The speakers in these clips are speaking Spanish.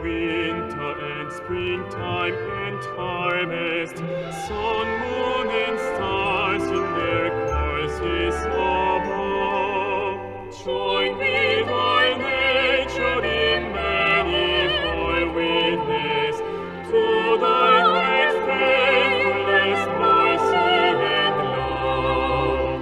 winter and springtime and harvest, sun, moon, and stars in their courses above. Join with all nature in manifold witness to thy great faithfulness, mercy, and love.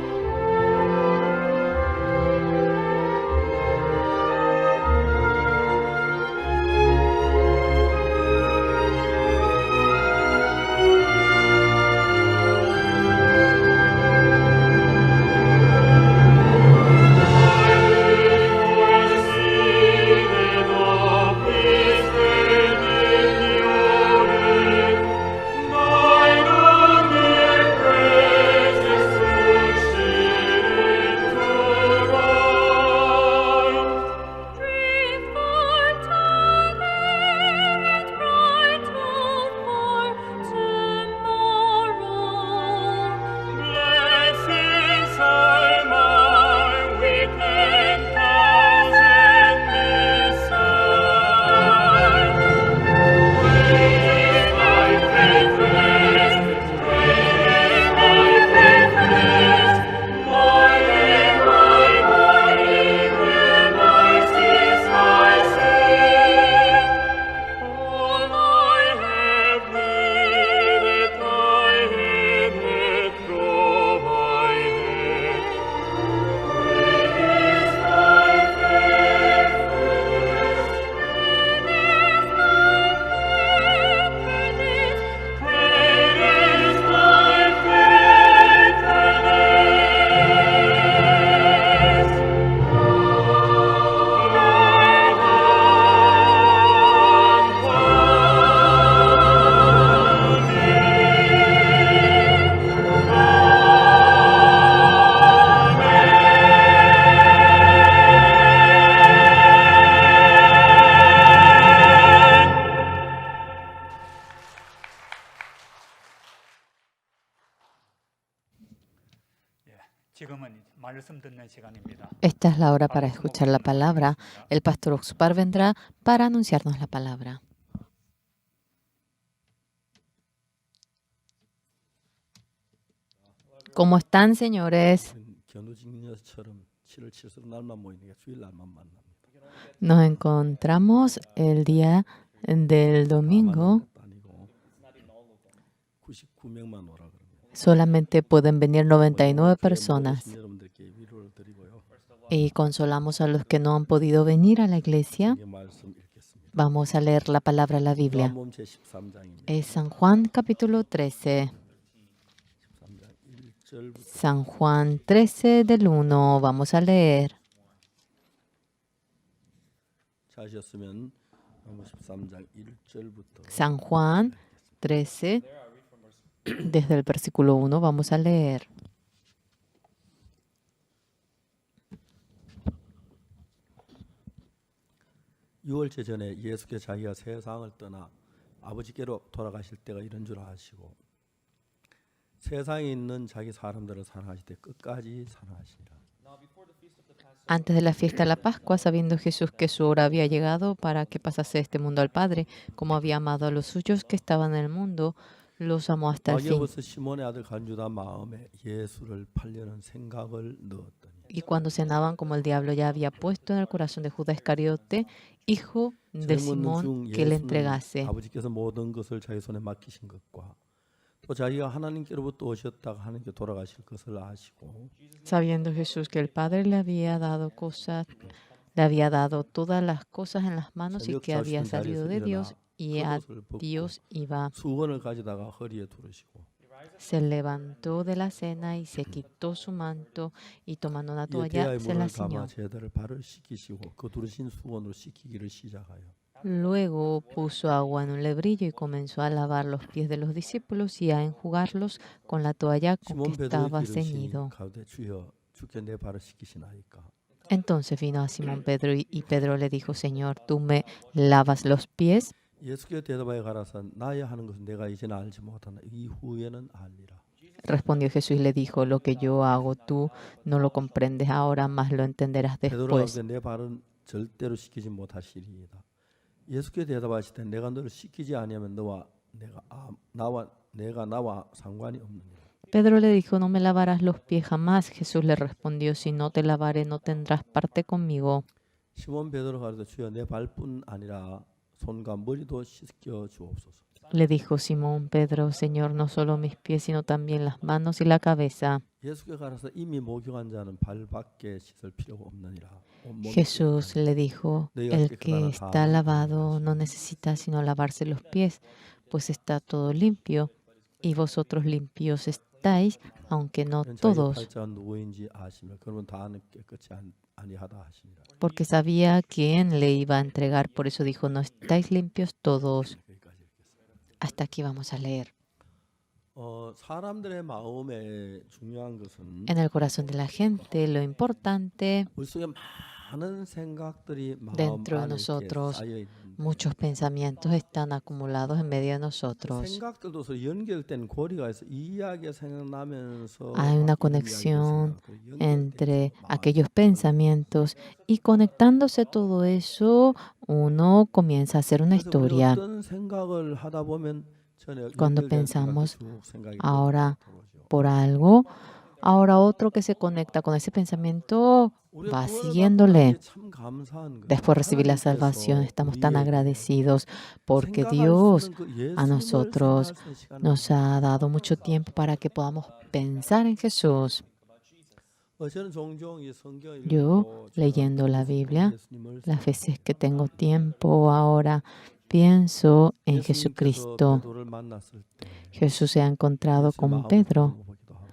Blessings are mine with 10,000 beside. Praise thy faithfulness, praise thy faithfulness. Morning by morning, new mercies I see. All I have needed, thy hand hath provided. Praise thy faithfulness. Great is thy faithfulness. 지금은 말씀 듣는 시간입니다. Esta es la hora para escuchar la palabra. El pastor Oxpar vendrá para anunciarnos la palabra. ¿Cómo están, señores? 견우직녀처럼 7월 7일 날만 모이니까 주일날만 만납니다. Nos encontramos el día del domingo. 것도 아니고 99명만 오라 그럽니다. Solamente pueden venir 99 personas. 여러분들께 위로를 드리고요. Y consolamos a los que no han podido venir a la iglesia. 이 말씀 읽겠습니다. Vamos a leer la palabra de la Biblia. 요한복음 제13장입니다. Es San Juan capítulo 13. 13장 1절부터 San Juan 13 del 1. Vamos a leer. 찾으셨으면 요한복음 13장 1절부터 San Juan 13, desde el versículo 1, vamos a leer. 유월절 전에 예수께서 자기가 세상을 떠나 아버지께로 돌아가실 때가 이런 줄 아시고 세상에 있는 자기 사람들을 사랑하실 때 끝까지 사랑하시니라. Antes de la fiesta de la Pascua, sabiendo Jesús que su hora había llegado para que pasase este mundo al Padre, como había amado a los suyos que estaban en el mundo, los amó hasta el fin. 마귀로부터 시몬의 아들 간주다 마음에 예수를 팔려는 생각을 넣었더니 Y cuando cenaban, como el diablo ya había puesto en el corazón de Judas Iscariote, hijo de Simón, que le entregase. 아버지께서 모든 것을 자기 손에 맡기신 것과 또 자기가 하나님께로부터 오셨다가 하나님께 돌아가실 것을 아시고 Sabiendo Jesús que el Padre le había dado le había dado todas las cosas en las manos y que había salido de Dios y a Dios iba. 수건을 가지다가 허리에 두르시고 Se levantó de la cena y se quitó su manto y tomando una toalla 대야의 se la 물을 담아 ciñó. 제자를 발을 씻기시고 그 두르신 수건으로 씻기기를 시작하여 Luego puso agua en un lebrillo y comenzó a lavar los pies de los discípulos y a enjugarlos con la toalla con que 시몬 베드로에게 estaba 이르시니 ceñido. 가로되 주여 주께 내 발을 씻기시나이까 Entonces vino a Simón Pedro y Pedro le dijo, Señor, ¿tú me lavas los pies? 예수께서 대답하여 가라사 나야 하는 것은 내가 이제는 알지 못하나 이후에는 알리라. Respondió Jesús y le dijo, lo que yo hago tú no lo comprendes ahora, mas lo entenderás 베드로가 después. 내 발은 절대로 씻기지 못하시리이다. 예수께 대답하시되 내가 너를 씻기지 아니하면 나와 상관이 없느니라. Pedro le dijo, no me lavarás los pies jamás. Jesús le respondió, si no te lavaré, no tendrás parte conmigo. 시몬 베드로가 가로되 주여 내 발뿐 아니라 손과 머리도 씻겨 주옵소서. Le dijo Simón Pedro, Señor, no solo mis pies, sino también las manos y la cabeza. 예수께 가라사 이미 목욕한 자는 발밖에 씻을 필요가 없느니라. 온몸이 Jesús 깨끗하니라. le dijo, el que está lavado no necesita sino lavarse los pies, pues está todo limpio, y vosotros limpios estáis, aunque no 자기 todos, 팔자가 누구인지 아시며 그러면 다는 깨끗이 아니하다 하시니라. porque sabía quién le iba a entregar. Por eso dijo, no estáis limpios todos. 여기까지 읽겠습니다. Hasta aquí vamos a leer. 사람들의 마음에 중요한 것은 En el corazón de la gente, lo importante, 우리 속에 많은 생각들이 마음 dentro de 안에 이렇게 nosotros, 쌓여 있는데 muchos pensamientos están acumulados en medio de nosotros. 생각들도 서로 연결된 고리가 있어 이 이야기가 생각나면서 Hay una conexión entre aquellos pensamientos y conectándose todo eso, uno comienza a hacer una historia. 어떤 생각을 하다 보면 전에 Cuando 연결된 pensamos 생각이 쭉 생각이 ahora 들어오죠. por algo, ahora otro que se conecta con ese pensamiento 우리가 va 구원을 siguiéndole. 받는 게 참 감사한 거예요. Después de recibir la 하나님께서 salvación, estamos tan 우리에게 agradecidos porque 생각할 수 Dios 있는 그 a 예수님을 nosotros 생각할 수 있는 시간을 nos ha dado mucho tiempo para que podamos pensar en Jesús. 저는 종종 이 성경을 Yo, 읽고 leyendo la Biblia, 예수님을 las veces que tengo tiempo ahora, pienso en 예수님께서 Jesucristo. 베드로를 만났을 때 Jesús se ha encontrado 예수의 con 마음을 Pedro. 보기도 하고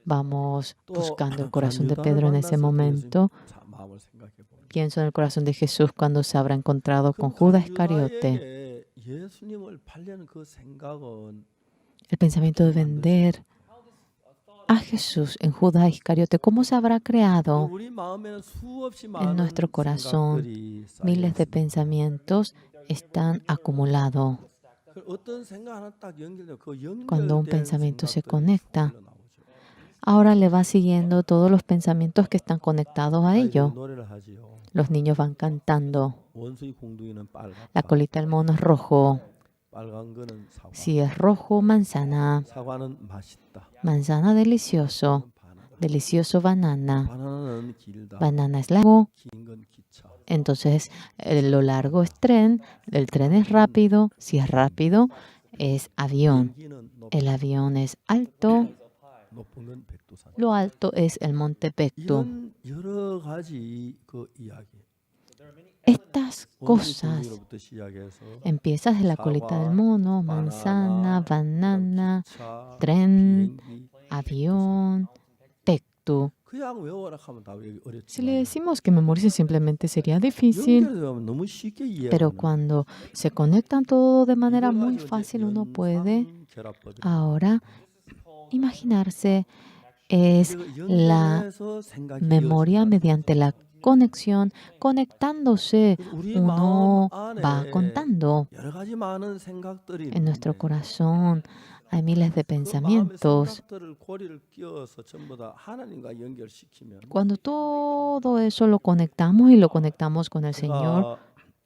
Vamos 또 buscando el corazón de 유다를 Pedro en ese 만났을 때 momento. 예수님 마음을 생각해 보면 Pienso en el corazón de Jesús cuando se habrá encontrado con Judas Iscariote. 유다에게 예수님을 팔려는 그 생각은 El pensamiento de vender a Jesús en Judas Iscariote, ¿cómo se habrá creado? 우리 마음에는 수없이 En 많은 nuestro corazón, 생각들이 쌓여 miles de 있습니다. pensamientos están acumulados. 어떤 생각 하나 딱 연결되면 그 Cuando un 연결된 pensamiento se 생각들이 conecta, 흘러나오죠. ahora le va siguiendo todos los pensamientos que están conectados a 아이들이 ello. 노래를 하지요. Los niños van cantando. 원숭이 공둥이는 빨갛다. La colita del mono es rojo. 빨간 거는 사과. Si es rojo, manzana. 사과는 맛있다. Manzana delicioso. 바나나. Delicioso banana. 바나나는 길다. Banana es largo. 긴 건 기차. Entonces, lo largo es tren. El tren es rápido. Si es rápido, es avión. 비행기는 El avión es alto. 높은 건 백두산. Lo alto es el monte Pectu. 이런 여러 가지 그 이야기. Estas 원숭이 cosas 공둥이로부터 시작해서 empiezas de la colita del mono, manzana, banana, 기차, tren, 비행기. avión, Pectu. 그냥 외워라 하면 다 외우기 Si le 어렵지만 decimos que memorice simplemente sería difícil, 연결되면 너무 쉽게 pero 이해하는 cuando se conectan todo de manera muy fácil, uno puede ahora imaginarse es la memoria mediante la conexión, conectándose, uno va contando. 여러 가지 많은 생각들이 En nuestro 있는데 corazón hay miles de 그 마음의 pensamientos. 생각들을 고리를 끼워서 전부 다 하나님과 연결시키면 Cuando todo eso lo conectamos y lo conectamos con el Señor,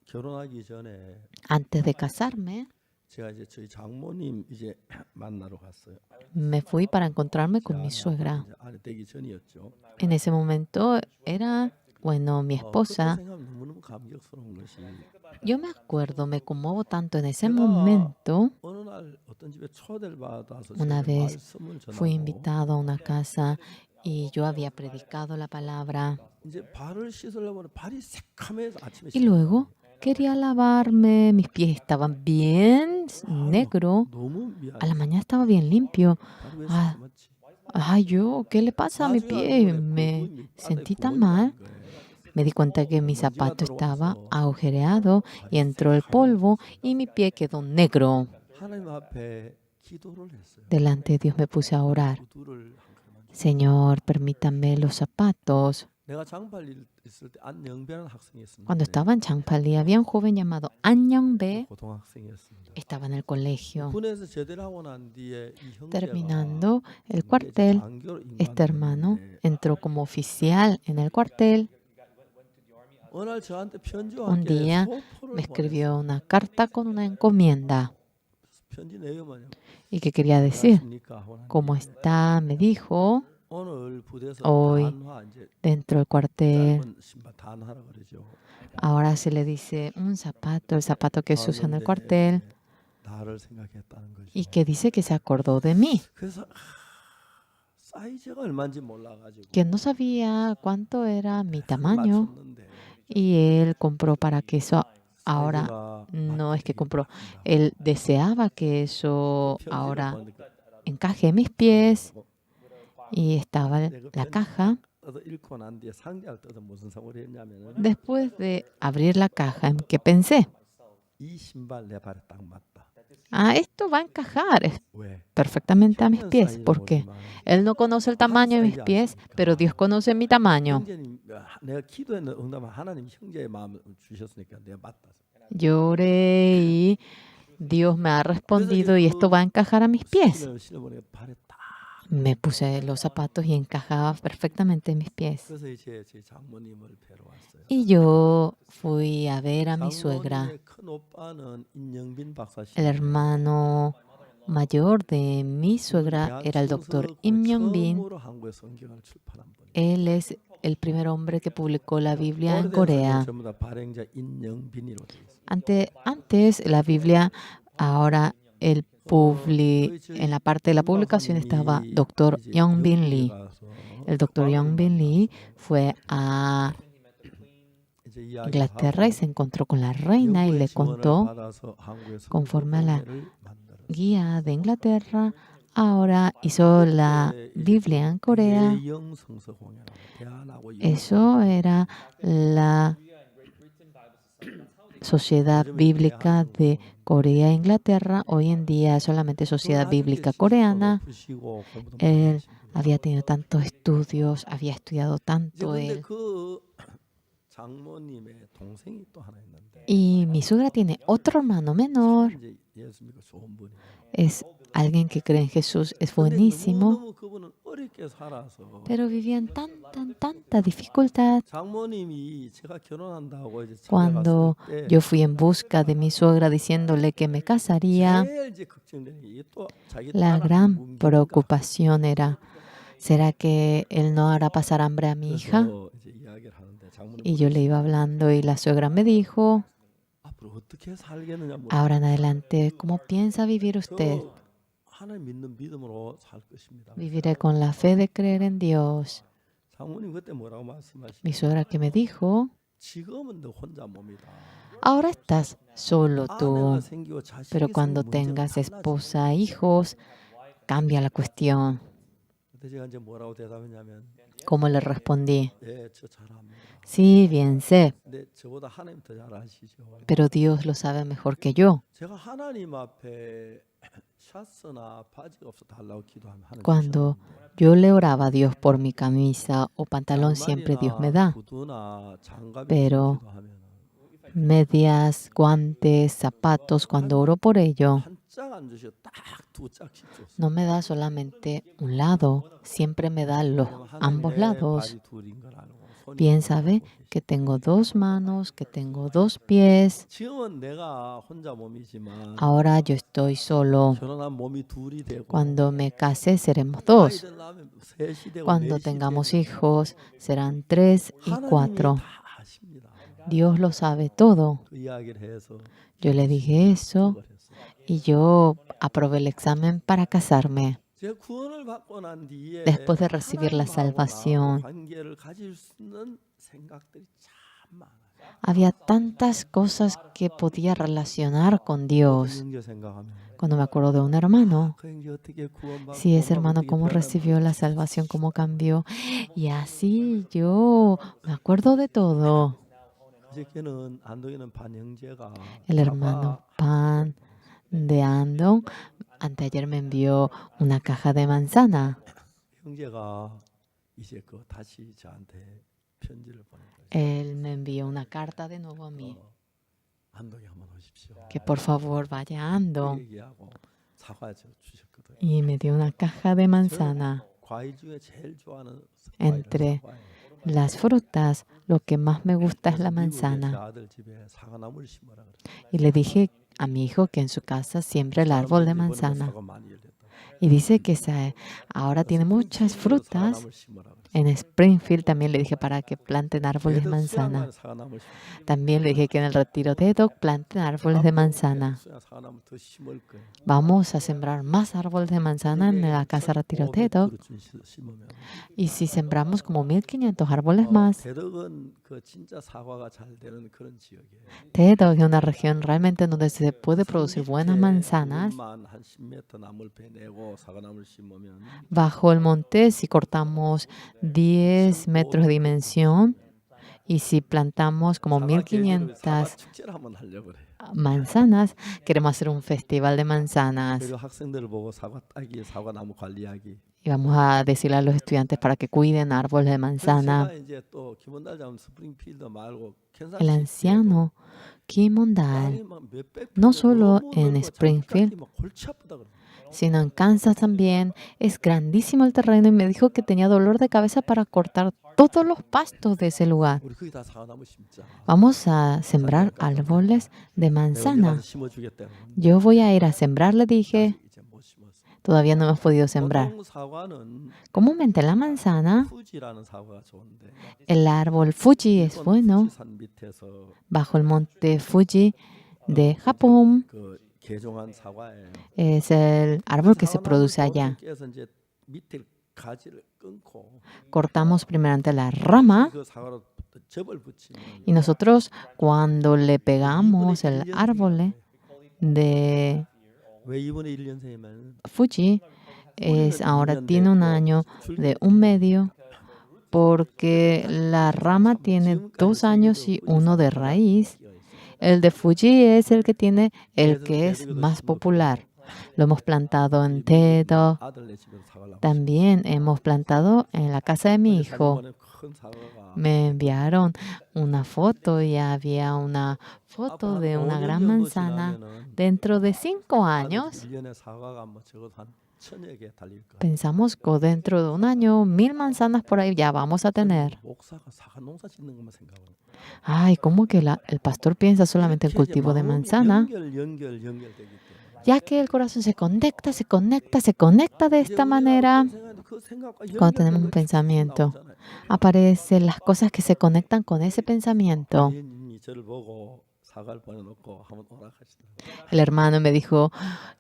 제가 결혼하기 전에 antes de casarme, 제가 이제 저희 장모님 이제 만나러 갔어요. me fui para encontrarme con mi suegra. 이제 아내 되기 전이었죠. En ese momento era, bueno, mi 그때 esposa. 생각하면 너무너무 감격스러운 것이 Yo me acuerdo, me conmuevo tanto en ese 제가 momento. 어느 날 어떤 집에 초대를 받아서 Una 제가 vez 말씀을 fui 전하고 invitado a una casa y yo había predicado la palabra. 이제 발을 씻으려고 하면 발이 새카매서 아침에 Y luego quería lavarme, mis pies estaban bien negro. 너무 미안해. A la mañana estaba bien limpio. 발이 왜 아, 새카맣지? Ay, yo, ¿qué le pasa a mi pie? Me sentí tan mal. Me di cuenta que mi zapato estaba agujereado y entró el polvo y mi pie quedó negro. 하나님 앞에 기도를 했어요. Delante de Dios me puse a orar. 구두를 한 칸만 줘. Señor, permítame los zapatos. 내가 장팔 있을 때 안영배라는 학생이 있었는데 Cuando estaba en Changpali había un joven llamado An Young-be. 고등학생이었습니다. Estaba en el colegio. 군에서 제대를 하고 난 뒤에 이 형제가 Terminando el 이제 cuartel, 장교로 este hermano 임관됐는데 entró como oficial en el cuartel. 어느 날 저한테 편지와 Un 함께 día 소포를 me 보냈어요. escribió una carta con una encomienda. 편지 내용이 뭐냐면 ¿Y qué quería decir? 안녕하십니까 하고 난 ¿Cómo 뒤에 está? Me dijo, 오늘 부대에서 hoy 단화 이제 dentro del cuartel. 짧은 신발 단화라 그러죠. Ahora se le dice un zapato, el zapato que se usa en el 그런데 cuartel, 이제 나를 생각했다는 거죠. y que dice que se acordó de mí, 그래서 사이즈가 얼마인지 몰라가지고 que no sabía cuánto era mi 그걸 tamaño, 맞췄는데 y él compró para que eso ahora, 사이즈가 no es que 맞게 compró, 맞춘다고. él deseaba que eso 편지를 ahora 보니까 encaje en mis pies, y estaba 내가 la 편지 caja. 뜯어 읽고 난 뒤에 상자를 뜯어 무슨 생각을 했냐면은 Después de abrir la caja, ¿en qué pensé? 이 신발 내 발에 딱 맞다. Esto va a encajar 왜? perfectamente a mis 표면 pies. 사이즈는 ¿Por qué? 모르지만 Él no conoce el tamaño de mis pies, pero Dios conoce mi tamaño. 형제님 내가 기도했는 응답은 하나님 형제의 마음을 주셨으니까 내가 맞다. Lloré y Dios me ha respondido y esto va a encajar a mis pies. 신어보니까 발에 딱. Me puse los zapatos y encajaba perfectamente en mis pies. 그래서 이제 제 장모님을 뵈러 왔어요. Y yo fui a ver a mi suegra. 장모님의 큰 오빠는 인영빈 박사씨. El hermano mayor de mi suegra era el doctor Im Myung-bin. 처음으로 한국에 성경을 출판한 분이에요. Él es el primer hombre que publicó la Biblia en Corea. 전부 다 발행자 인영빈이로 돼 있어요. Antes la Biblia, ahora en la parte de la publicación estaba Dr. Yong-bin Lee. El Dr. Yong-bin Lee fue a Inglaterra y se encontró con la reina y le contó, conforme a la guía de Inglaterra, ahora hizo la Biblia en Corea. Eso era la Sociedad Bíblica de Corea e Inglaterra. Hoy en día solamente Sociedad Bíblica Coreana. Él había tenido tantos estudios, había estudiado tanto él. 장모님의 동생이 또 하나 있는데 Y mi suegra tiene otro hermano menor. 이제 예수 믿고 좋은 분이에요. Es alguien que cree en Jesús, es 근데 buenísimo, 너무너무 그분은 어렵게 살아서 pero vivían tanta dificultad. 장모님이 제가 결혼한다고 이제 집에 Cuando 갔을 때 yo fui en busca de mi suegra diciéndole que me casaría, 제일 이제 걱정되는 게 이게 또 자기 la 딸한테 gran 뭉개니까. preocupación era, ¿será que él no hará pasar hambre a mi hija? 그래서 이제 이야기를 하는데 장모님 Y yo le iba hablando y la suegra me dijo, 앞으로 어떻게 살겠느냐 물어. ahora en adelante, ¿cómo piensa vivir usted? 하나님 믿는 믿음으로 살 것입니다. Viviré con la fe de creer en Dios. 장모님 그때 뭐라고 말씀하시죠? Mi suegra que me dijo, 지금은 너 혼자 몸이다. ahora estás solo tú, 아내가 생기고 자식이 pero cuando 생기면 문제가 tengas 달라져. esposa, hijos, cambia la cuestión. 그때 제가 이제 뭐라고 대답했냐면 ¿Cómo le respondí? 예, 저 잘합니다. Sí, bien sé, 근데 저보다 하나님 더 잘 아시죠. pero Dios lo sabe mejor que yo. 제가 하나님 앞에 샤스나 바지가 없어 달라고 기도하면 하나님 Cuando yo le oraba a Dios por mi camisa o pantalón, siempre Dios me da. 구두나 장갑이 Pero 기도하면 medias, guantes, zapatos, cuando oro por ello, 한짝안 주셔 딱두 짝씩 줬어요. no me da solamente un lado, siempre me da 왜냐면 ambos 하나님의 lados. 발이 둘인 걸 알고 손이 Bien 둘인 걸 sabe 알고 계시죠. que tengo dos manos, que tengo dos pies. 지금은 내가 혼자 몸이지만 Ahora yo estoy solo. 결혼한 몸이 둘이 되고 Cuando me case seremos dos. 아이들 낳으면 셋이 되고 Cuando 넷이 tengamos 되고 hijos serán 3 y 하나님이 4. 다 아십니다. Dios lo sabe todo. 그 이야기를 해서 Yo le dije eso 그걸 했어요. y yo aprobé el examen para casarme. 제가 구원을 받고 난 뒤에 Después de recibir la salvación, 관계를 가질 수 있는 생각들이 참 많아요. había tantas cosas que podía relacionar con Dios. 형제 생각하면 Cuando me acuerdo de un hermano, 그 형제 어떻게 구원받고 si ese hermano 어떻게 cómo 변화를 recibió la salvación, cómo cambió. Y así yo me acuerdo de todo. 그저께는 안동에는 반 형제가 El hermano Pan de Andong anteayer me envió una caja de manzana. 형제가 이제 그 다시 저한테 편지를 보낸 거예요. Él me envió una carta de nuevo a mí, 안동에 한번 오십시오. que por favor vaya a Andong. 얘기하고 사과 주셨거든요. Y me dio una caja de manzana. 과일 중에 제일 좋아하는 Entre 과일은 사과예요. las frutas, lo que más me gusta es 그래서 la 미국의 제 manzana. 아들 집에 사과나무를 심으라 그랬어요. Y le dije a mi hijo que en su casa siembre el árbol de 사람들이 이번에도 manzana. 사과 많이 열렸다. Y dice que ahora tiene muchas frutas. 사과나무를 심으라 그랬어요. En Springfield también le dije para que planten árboles de 대덕 manzana. 수양만 사과나무 심으라. También le dije que en el retiro de Doc planten árboles de manzana. 수양 사과나무 더 심을 거예요. Vamos a sembrar más árboles de manzana en la casa retiro de Doc. 심으면 Y si sembramos como 1500 árboles más, 대덕은 그 진짜 사과가 잘 되는 그런 지역이에요. Tedoc es una región realmente donde se puede producir buenas manzanas. 한 10m 나무를 베내고 사과나무를 심으면 Bajo el monte, si cortamos 10 metros de dimensión y si plantamos como 사과 계절을 사과 1500 축제를 한번 하려고 그래요. manzanas, queremos hacer un festival de manzanas. 그리고 학생들을 보고 사과 따기, 사과나무 관리하기. Y vamos a decirle a los estudiantes para que cuiden árboles de 그래서 manzana. 제가 이제 또 김원달 장군 스프링필드 말고 캔사스 El anciano Kim Mondal, no solo en Springfield, sino en Kansas también, es grandísimo el terreno y me dijo que tenía dolor de cabeza para cortar todos los pastos de ese lugar. 우리 거기 다 사과나무 심자. Vamos a sembrar árboles de 내가 manzana. 가서 심어주겠다. Yo voy a ir a sembrar, le dije. 이제 못 심었어. Todavía no hemos podido sembrar. 보통 사과는 Comúnmente la manzana, 푸지라는 사과가 좋은데 el árbol Fuji es bueno. 푸지산 밑에서 Bajo el monte Fuji de Japón 그 개종한 사과에 es el árbol que se produce allá. 깨서 이제 밑에 가지를 끊고 Cortamos primeramente la rama 그 사과로 접을 붙이면 y nosotros cuando le pegamos el árbol de 왜 2분의 1년생이면 Fuji ahora tiene un año de 1 medio porque la rama tiene 2 años y 1 de raíz. El de Fuji es el que es más popular. Lo hemos plantado en Tedo. 아들네 집에서 사과를 También hemos plantado en la casa de mi hijo. 큰 사과가 Me enviaron una foto y había una foto de una gran manzana. Dentro de 5 años, 1년에 사과가 뭐 적어도 한 1000여 개 달릴 거야. pensamos que dentro de un año 1000 manzanas por ahí ya vamos a tener. 목사가 사과 농사 짓는 것만 생각하고. Ay, ¿cómo que el pastor piensa solamente en cultivo de manzana? 연결되기 때문에. Ya que el corazón se conecta de esta manera. Cuando tenemos un pensamiento, aparecen las cosas que se conectan con ese pensamiento. 예님이 저를 보고 사과를 보내놓고 한번 오라 하시더라고요. El hermano me dijo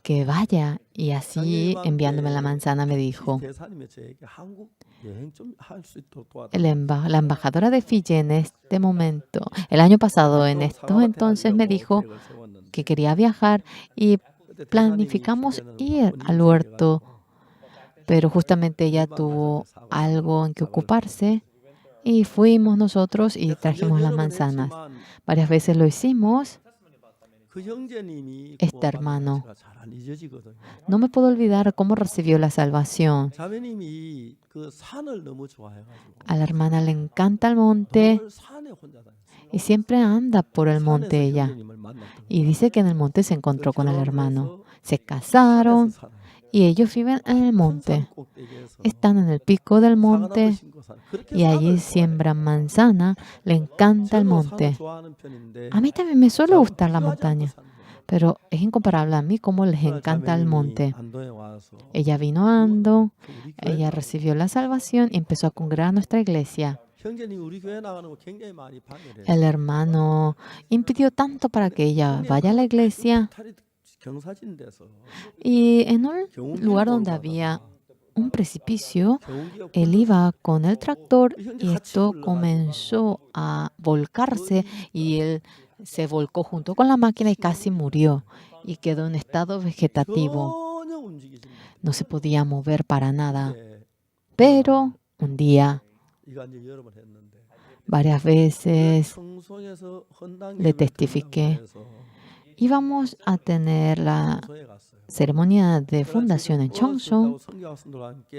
que vaya y así enviándome la manzana me dijo, 대사님이 저에게 한국 여행 좀 할 수 있도록 도와달라고. la embajadora de Fiji en este momento, el año pasado en estos entonces me dijo 계획을 세웠는데 que quería viajar y 그때 planificamos 대사님이 ir 그때는 al huerto, pero justamente ella tuvo algo en que ocuparse y fuimos nosotros y trajimos las manzanas. Varias veces lo hicimos. 그 형제님이 Este hermano. 구원받은 것이 잘안 잊어지거든요. No me puedo olvidar cómo recibió la salvación. 자매님이 그 산을 너무 좋아해가지고 A la hermana le encanta el monte 늘 산에 혼자 다녔어요. y siempre anda por el monte 산에서 ella. 형제님을 만났던 Y dice que en el monte se encontró con el hermano. Se 산에서 casaron 살아요. y ellos viven en el 큰 monte. 산 꼭대기에서 Están en el pico del 사과나무 monte 심고 살아요. 그렇게 y allí 산을 siembran manzana. Le encanta el 저도 산을 monte. 좋아하는 편인데 A mí también me suele gustar la 비교하지 않고 montaña, 사는 거예요. pero es incomparable a mí cómo les encanta el 자매님이 monte. 안도에 와서 Ella vino a Ando, 우리 교회 ella recibió la salvación y empezó a congregar a nuestra iglesia. 형제님 우리 교회 나가는 거 굉장히 많이 방해를 El hermano impidió tanto para que ella vaya a la iglesia 경사진 데서 y en un 경운기를 lugar 보러 donde 가다가 había un precipicio, 경운기가 él iba con el tractor 이 형제 y 같이 esto 굴러가다가 comenzó a volcarse y él se volcó junto con la máquina y casi murió y quedó en estado vegetativo. 전혀 움직이지 No se podía mover para nada. 못해. Pero un día, 이거 이제 여러 번 했는데 varias veces, 청송에서 헌당 le testifiqué. íbamos a tener la 청송에 갔어요. ceremonia de fundación en Cheongsong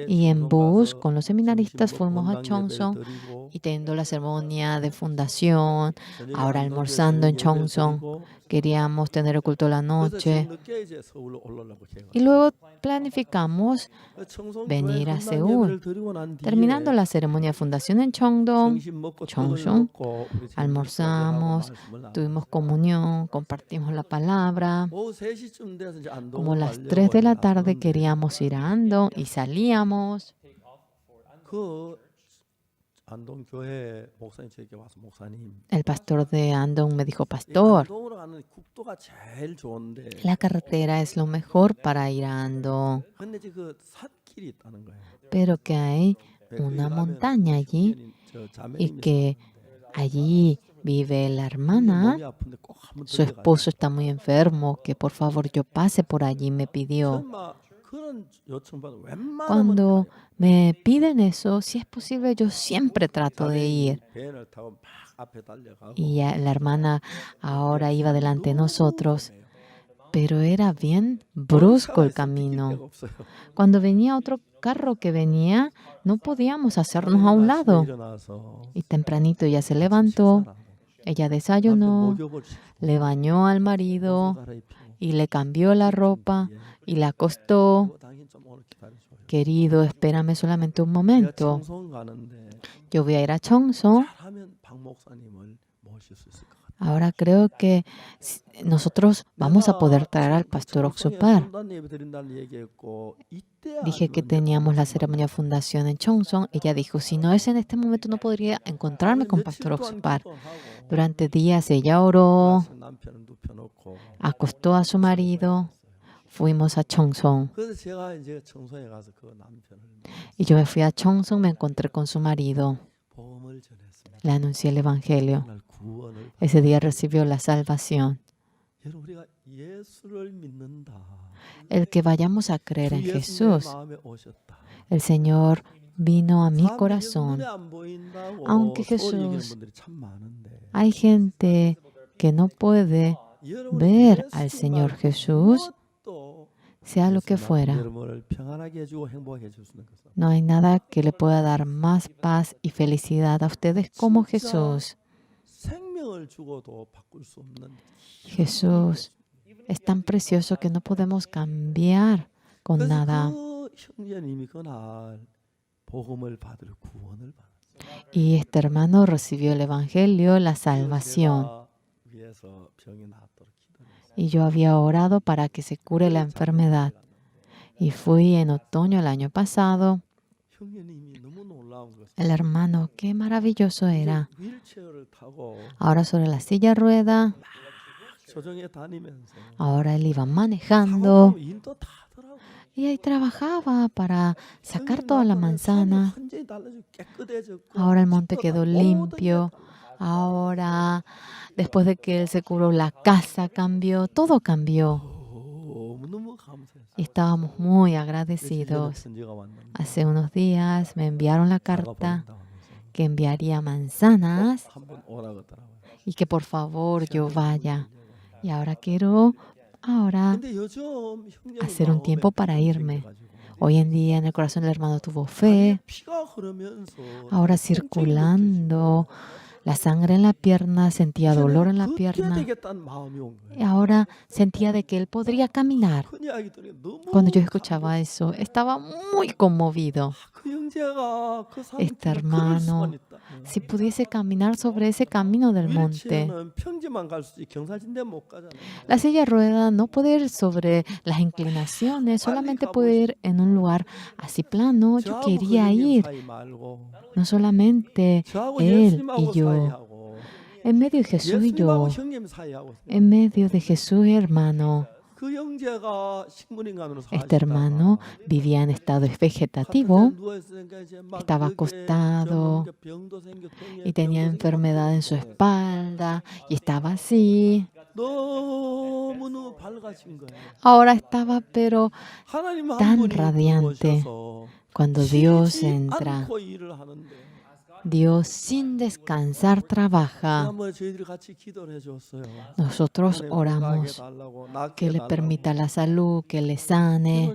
y en bus con los seminaristas fuimos a Cheongsong y teniendo la ceremonia de fundación, ahora almorzando en Cheongsong Queríamos tener el culto a la 그래서 noche. 지금 늦게 이제 서울로 올라오려고 계획. Y luego planificamos 청송교회 venir a 금방 Seúl. 예배를 드리고 난 Terminando 뒤에 la ceremonia de fundación en Cheongdong, 점심 먹고 떡을 청송, 먹고 우리 almorzamos, tuvimos comunión, compartimos la palabra. 오후 3시쯤 돼서 이제 Como 안동으로 las 3 de la 가려고 tarde 나섰는데 queríamos ir a Andong y salíamos. 그 안동 교회 목사님 저에게 와서 목사님 El pastor de Andong me dijo, 이 pastor, 안동으로 가는 국도가 제일 좋은데 la carretera es lo mejor para ir a Andong, 근데 이제 그 산길이 있다는 거예요. pero que hay 네, 거기 una 가면 montaña allí 흉년인 저 y 자매님이 que allí vive la hermana. 몸이 아픈데 꼭 한번 Su esposo está muy enfermo, que por favor yo pase por allí, me pidió. 설마 그런 요청 받으면 웬만하면 Cuando me piden eso, si es posible, yo siempre trato de ir. 벤을 타고 막 앞에 달려가고 Y la hermana ahora iba delante de nosotros, pero era bien brusco el camino. Cuando venía otro carro que venía, no podíamos hacernos a un lado. Y tempranito ella se levantó, ella desayunó, le bañó al marido y le cambió la ropa y la acostó. Querido, espérame solamente un momento. Yo voy a ir a Cheongso. Ahora creo que nosotros vamos a poder traer al pastor Oksupar. Dije que teníamos la ceremonia de fundación en Cheongso. Ella dijo, si no es en este momento, no podría encontrarme con pastor Oksupar. Durante días ella oró, acostó a su marido. Fuimos a Cheongso. Y yo me fui a Cheongso, me encontré con su marido. Le anuncié el Evangelio. Ese día recibió la salvación. El que vayamos a creer en Jesús. El Señor vino a mi corazón. Aunque Jesús, hay gente que no puede ver al Señor Jesús, sea lo que fuera. No hay nada que le pueda dar más paz y felicidad a ustedes como Jesús. Jesús es tan precioso que no podemos cambiar con nada. Y este hermano recibió el Evangelio, la salvación. Y yo había orado para que se cure la enfermedad. Y fui en otoño el año pasado. El hermano, qué maravilloso era. Ahora sobre la silla de rueda. Ahora él iba manejando. Y ahí trabajaba para sacar toda la manzana. Ahora el monte quedó limpio. Ahora, después de que él se curó, la casa cambió. Todo cambió. Y estábamos muy agradecidos. Hace unos días me enviaron la carta que enviaría manzanas y que por favor yo vaya. Y ahora quiero hacer un tiempo para irme. Hoy en día en el corazón del hermano tuvo fe. Ahora circulando la sangre en la pierna, sentía dolor en la pierna. Y ahora sentía de que él podría caminar. Cuando yo escuchaba eso, estaba muy conmovido. Este hermano, si pudiese caminar sobre ese camino del monte. La silla de ruedas no puede ir sobre las inclinaciones, solamente puede ir en un lugar así plano. Yo quería ir, no solamente él y yo, en medio de Jesús y yo, en medio de Jesús y hermano. Este hermano vivía en estado vegetativo, estaba acostado y tenía enfermedad en su espalda y estaba así. Ahora estaba pero tan radiante. Cuando Dios entra, Dios sin descansar trabaja. Nosotros oramos que le permita la salud, que le sane.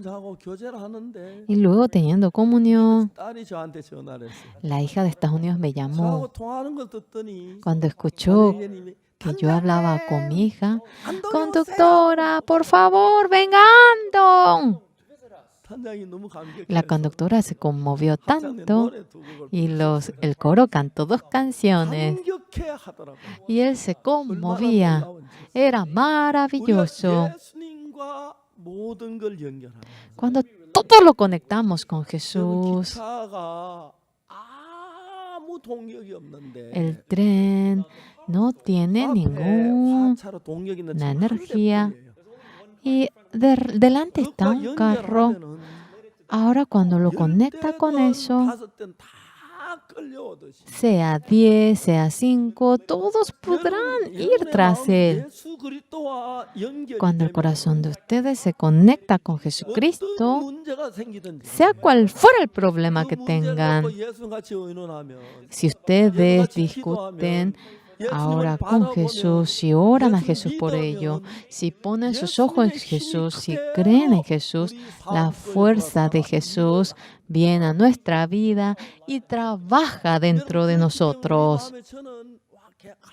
Y luego teniendo comunión, la hija de Estados Unidos me llamó. Cuando escuchó que yo hablaba con mi hija, 안동 conductora, por favor, venga Andong. 단장이 너무 La 감격해서 conductora se conmovió 합창대 tanto 노래 두 곡을 y el coro cantó 2 canciones 감격해 하더라고요. y él se 얼마나 conmovía. 놀라운지. Era 우리가 maravilloso. 예수님과 모든 걸 연결하면서 Cuando todo lo conectamos con 여러분, Jesús, 기차가 아무 동력이 없는데 el tren no tiene 앞에 ninguna 화차로 동력 있는 차가 한 energía 대뿐이에요. y delante está 그것과 un carro. 연결하면은 Ahora cuando lo 10 conecta con 대든 eso, 5대든 다 끌려오듯이 sea 10, sea 5, todos podrán 여러분, ir 여러분의 tras 마음이 él. 예수 그리스도와 연결이 Cuando el 되면 corazón de ustedes se conecta con 어떤 Jesucristo, 문제가 생기든지 sea cual fuera el problema 그 que 문제를 tengan, 갖고 예수같이 의논하면 si ustedes 예수같이 discuten 기도하면 ahora 예수님을 con 바라보면 Jesús, si oran a 예수를 Jesús por ello, 믿으면 si ponen sus ojos en 예수님의 힘이 Jesús, si 그대로 creen en Jesús, 우리 la 삶 속에 fuerza de 들어와서 Jesús viene a nuestra vida y trabaja dentro de nosotros.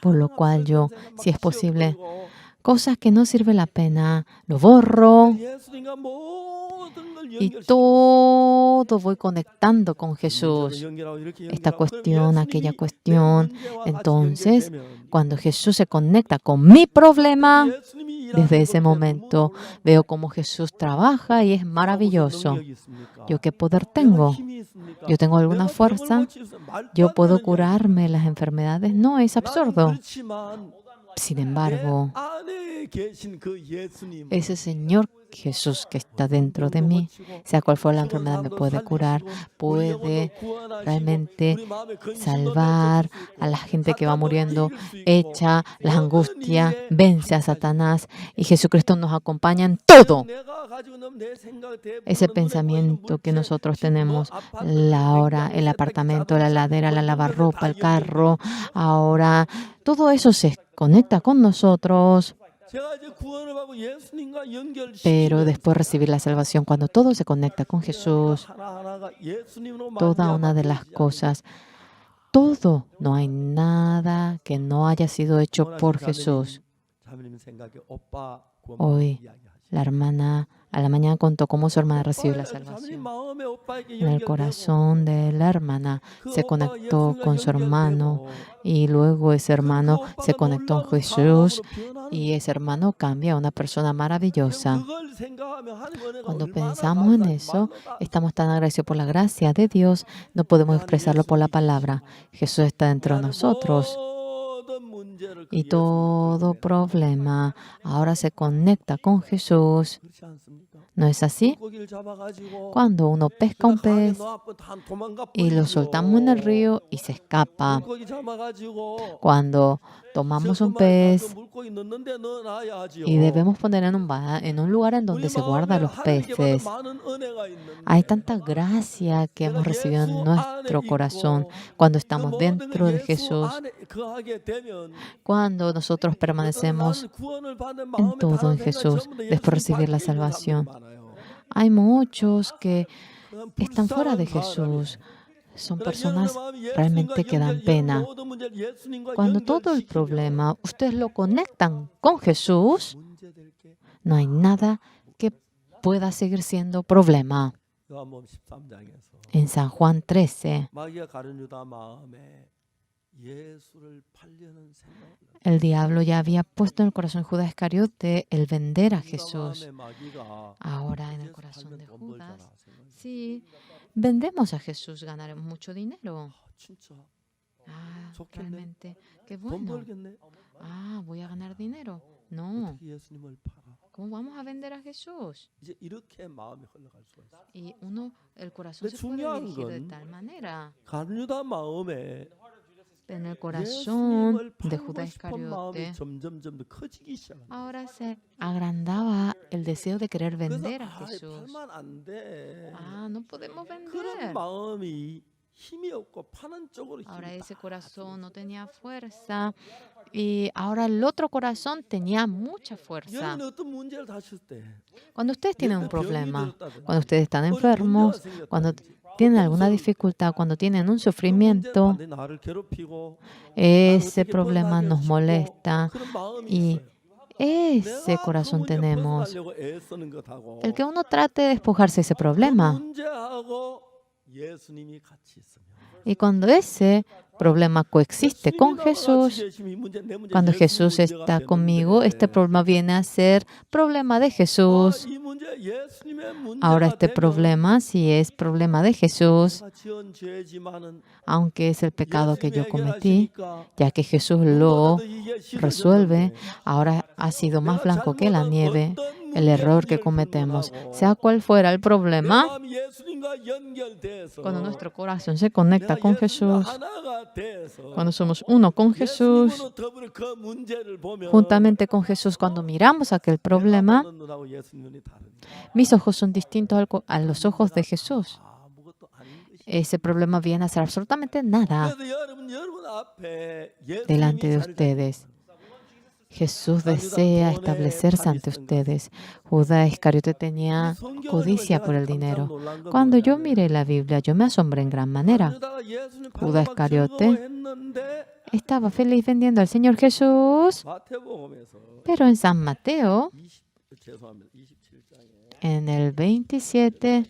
Por lo cual yo, si es posible, cosas que no sirve la pena, lo borro y todo voy conectando con Jesús. Esta cuestión, aquella cuestión. Entonces, cuando Jesús se conecta con mi problema, desde ese momento veo cómo Jesús trabaja y es maravilloso. ¿Yo qué poder tengo? ¿Yo tengo alguna fuerza? ¿Yo puedo curarme las enfermedades? No, es absurdo. Sin embargo, ese Señor Jesús que está dentro de mí, sea cual fuera la enfermedad, me puede curar, puede realmente salvar a la gente que va muriendo, echa la angustia, vence a Satanás y Jesucristo nos acompaña en todo. Ese pensamiento que nosotros tenemos, la hora, el apartamento, la ladera, la lavarropa, el carro, ahora, todo eso se conecta con nosotros. Pero después recibir la salvación, cuando todo se conecta con Jesús, toda una de las cosas, todo, no hay nada que no haya sido hecho por Jesús. Hoy, la hermana a la mañana contó cómo su hermana recibió la salvación. En el corazón de la hermana se conectó con su hermano y luego ese hermano se conectó con Jesús y ese hermano cambia a una persona maravillosa. Cuando pensamos en eso, estamos tan agradecidos por la gracia de Dios, no podemos expresarlo por la palabra. Jesús está dentro de nosotros. Y todo problema ahora se conecta con Jesús. ¿No es así? Cuando uno pesca un pez y lo soltamos en el río y se escapa. Cuando tomamos un pez y debemos poner en un lugar en donde se guardan los peces. Hay tanta gracia que hemos recibido en nuestro corazón cuando estamos dentro de Jesús. Cuando nosotros permanecemos en todo en Jesús, después de recibir la salvación. Hay muchos que están fuera de Jesús. Son personas realmente que dan pena. Cuando todo el problema ustedes lo conectan con Jesús, no hay nada que pueda seguir siendo problema. En San Juan 13, el diablo ya había puesto en el corazón de Judas Iscariote el vender a Jesús. Ahora en el corazón de Judas, sí, vendemos a Jesús, ganaremos mucho dinero. Realmente, qué bueno. Voy a ganar dinero. No. ¿Cómo vamos a vender a Jesús? Y el corazón se puede dirigir de tal manera. En el corazón de Judas Iscariote, ahora se agrandaba el deseo de querer vender a Jesús. No podemos vender. Ahora ese corazón no tenía fuerza y ahora el otro corazón tenía mucha fuerza. Cuando ustedes tienen un problema, cuando ustedes están enfermos, cuando tienen alguna dificultad, cuando tienen un sufrimiento, 문제가 나를 괴롭히고 ese 어떻게 problema 벗어나게 nos 싶고 molesta 그런 마음이 y 있어요. ese 내가 그 corazón 문제 tenemos. 벗어나려고 애쓰는 것하고 El que uno trate de despojarse de ese 그 problema. 문제하고 예수님이 같이 있으면 Y cuando ese problema coexiste con Jesús, cuando Jesús está conmigo, este problema viene a ser problema de Jesús. Ahora este problema, si es problema de Jesús, aunque es el pecado que yo cometí, ya que Jesús lo resuelve, ahora ha sido más blanco que la nieve el error que cometemos. Sea cual fuera el problema, cuando nuestro corazón se conecta con Jesús, cuando somos uno con Jesús, juntamente con Jesús, cuando miramos aquel problema, mis ojos son distintos a los ojos de Jesús. Ese problema viene a ser absolutamente nada delante de ustedes. Jesús desea establecerse ante ustedes. Judas Iscariote tenía codicia por el dinero. Cuando yo miré la Biblia, yo me asombré en gran manera. Judas Iscariote estaba feliz vendiendo al Señor Jesús, pero en San Mateo, en el 27,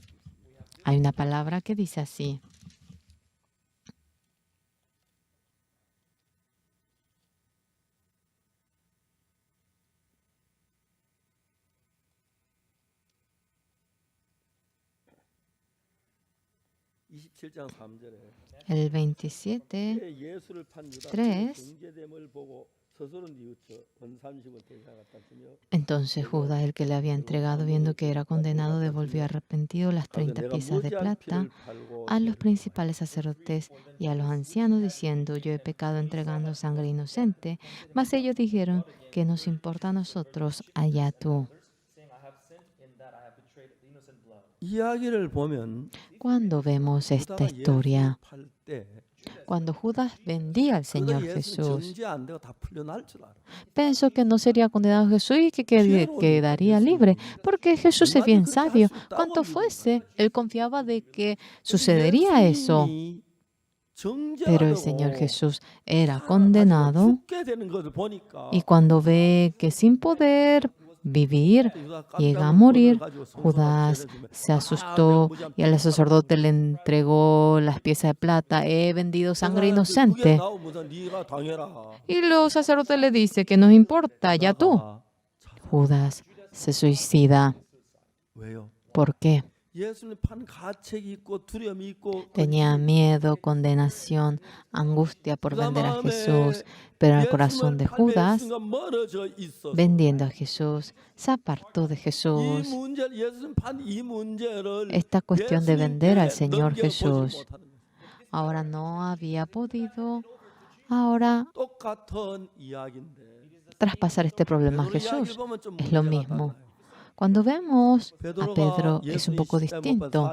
hay una palabra que dice así. El 27, 3. Entonces Judas, el que le había entregado, viendo que era condenado, devolvió arrepentido las 30 piezas de plata a los principales sacerdotes y a los ancianos, diciendo: yo he pecado entregando sangre inocente. Mas ellos dijeron: ¿qué nos importa a nosotros? Allá tú. Cuando vemos esta historia, cuando Judas vendía al Señor Jesús, pensó que no sería condenado Jesús y que quedaría libre, porque Jesús es bien sabio. Cuanto fuese, él confiaba de que sucedería eso. Pero el Señor Jesús era condenado, y cuando ve que sin poder vivir llega a morir, Judas se asustó y al sacerdote le entregó las piezas de plata. He vendido sangre inocente. Y los sacerdotes le dicen: que nos importa, ya tú. Judas se suicida. ¿Por qué? Tenía miedo, condenación, angustia por vender a Jesús, pero en el corazón de Judas, vendiendo a Jesús, se apartó de Jesús. Esta cuestión de vender al Señor Jesús, ahora no había podido traspasar este problema a Jesús. Es lo mismo. Cuando vemos a Pedro, es un poco distinto.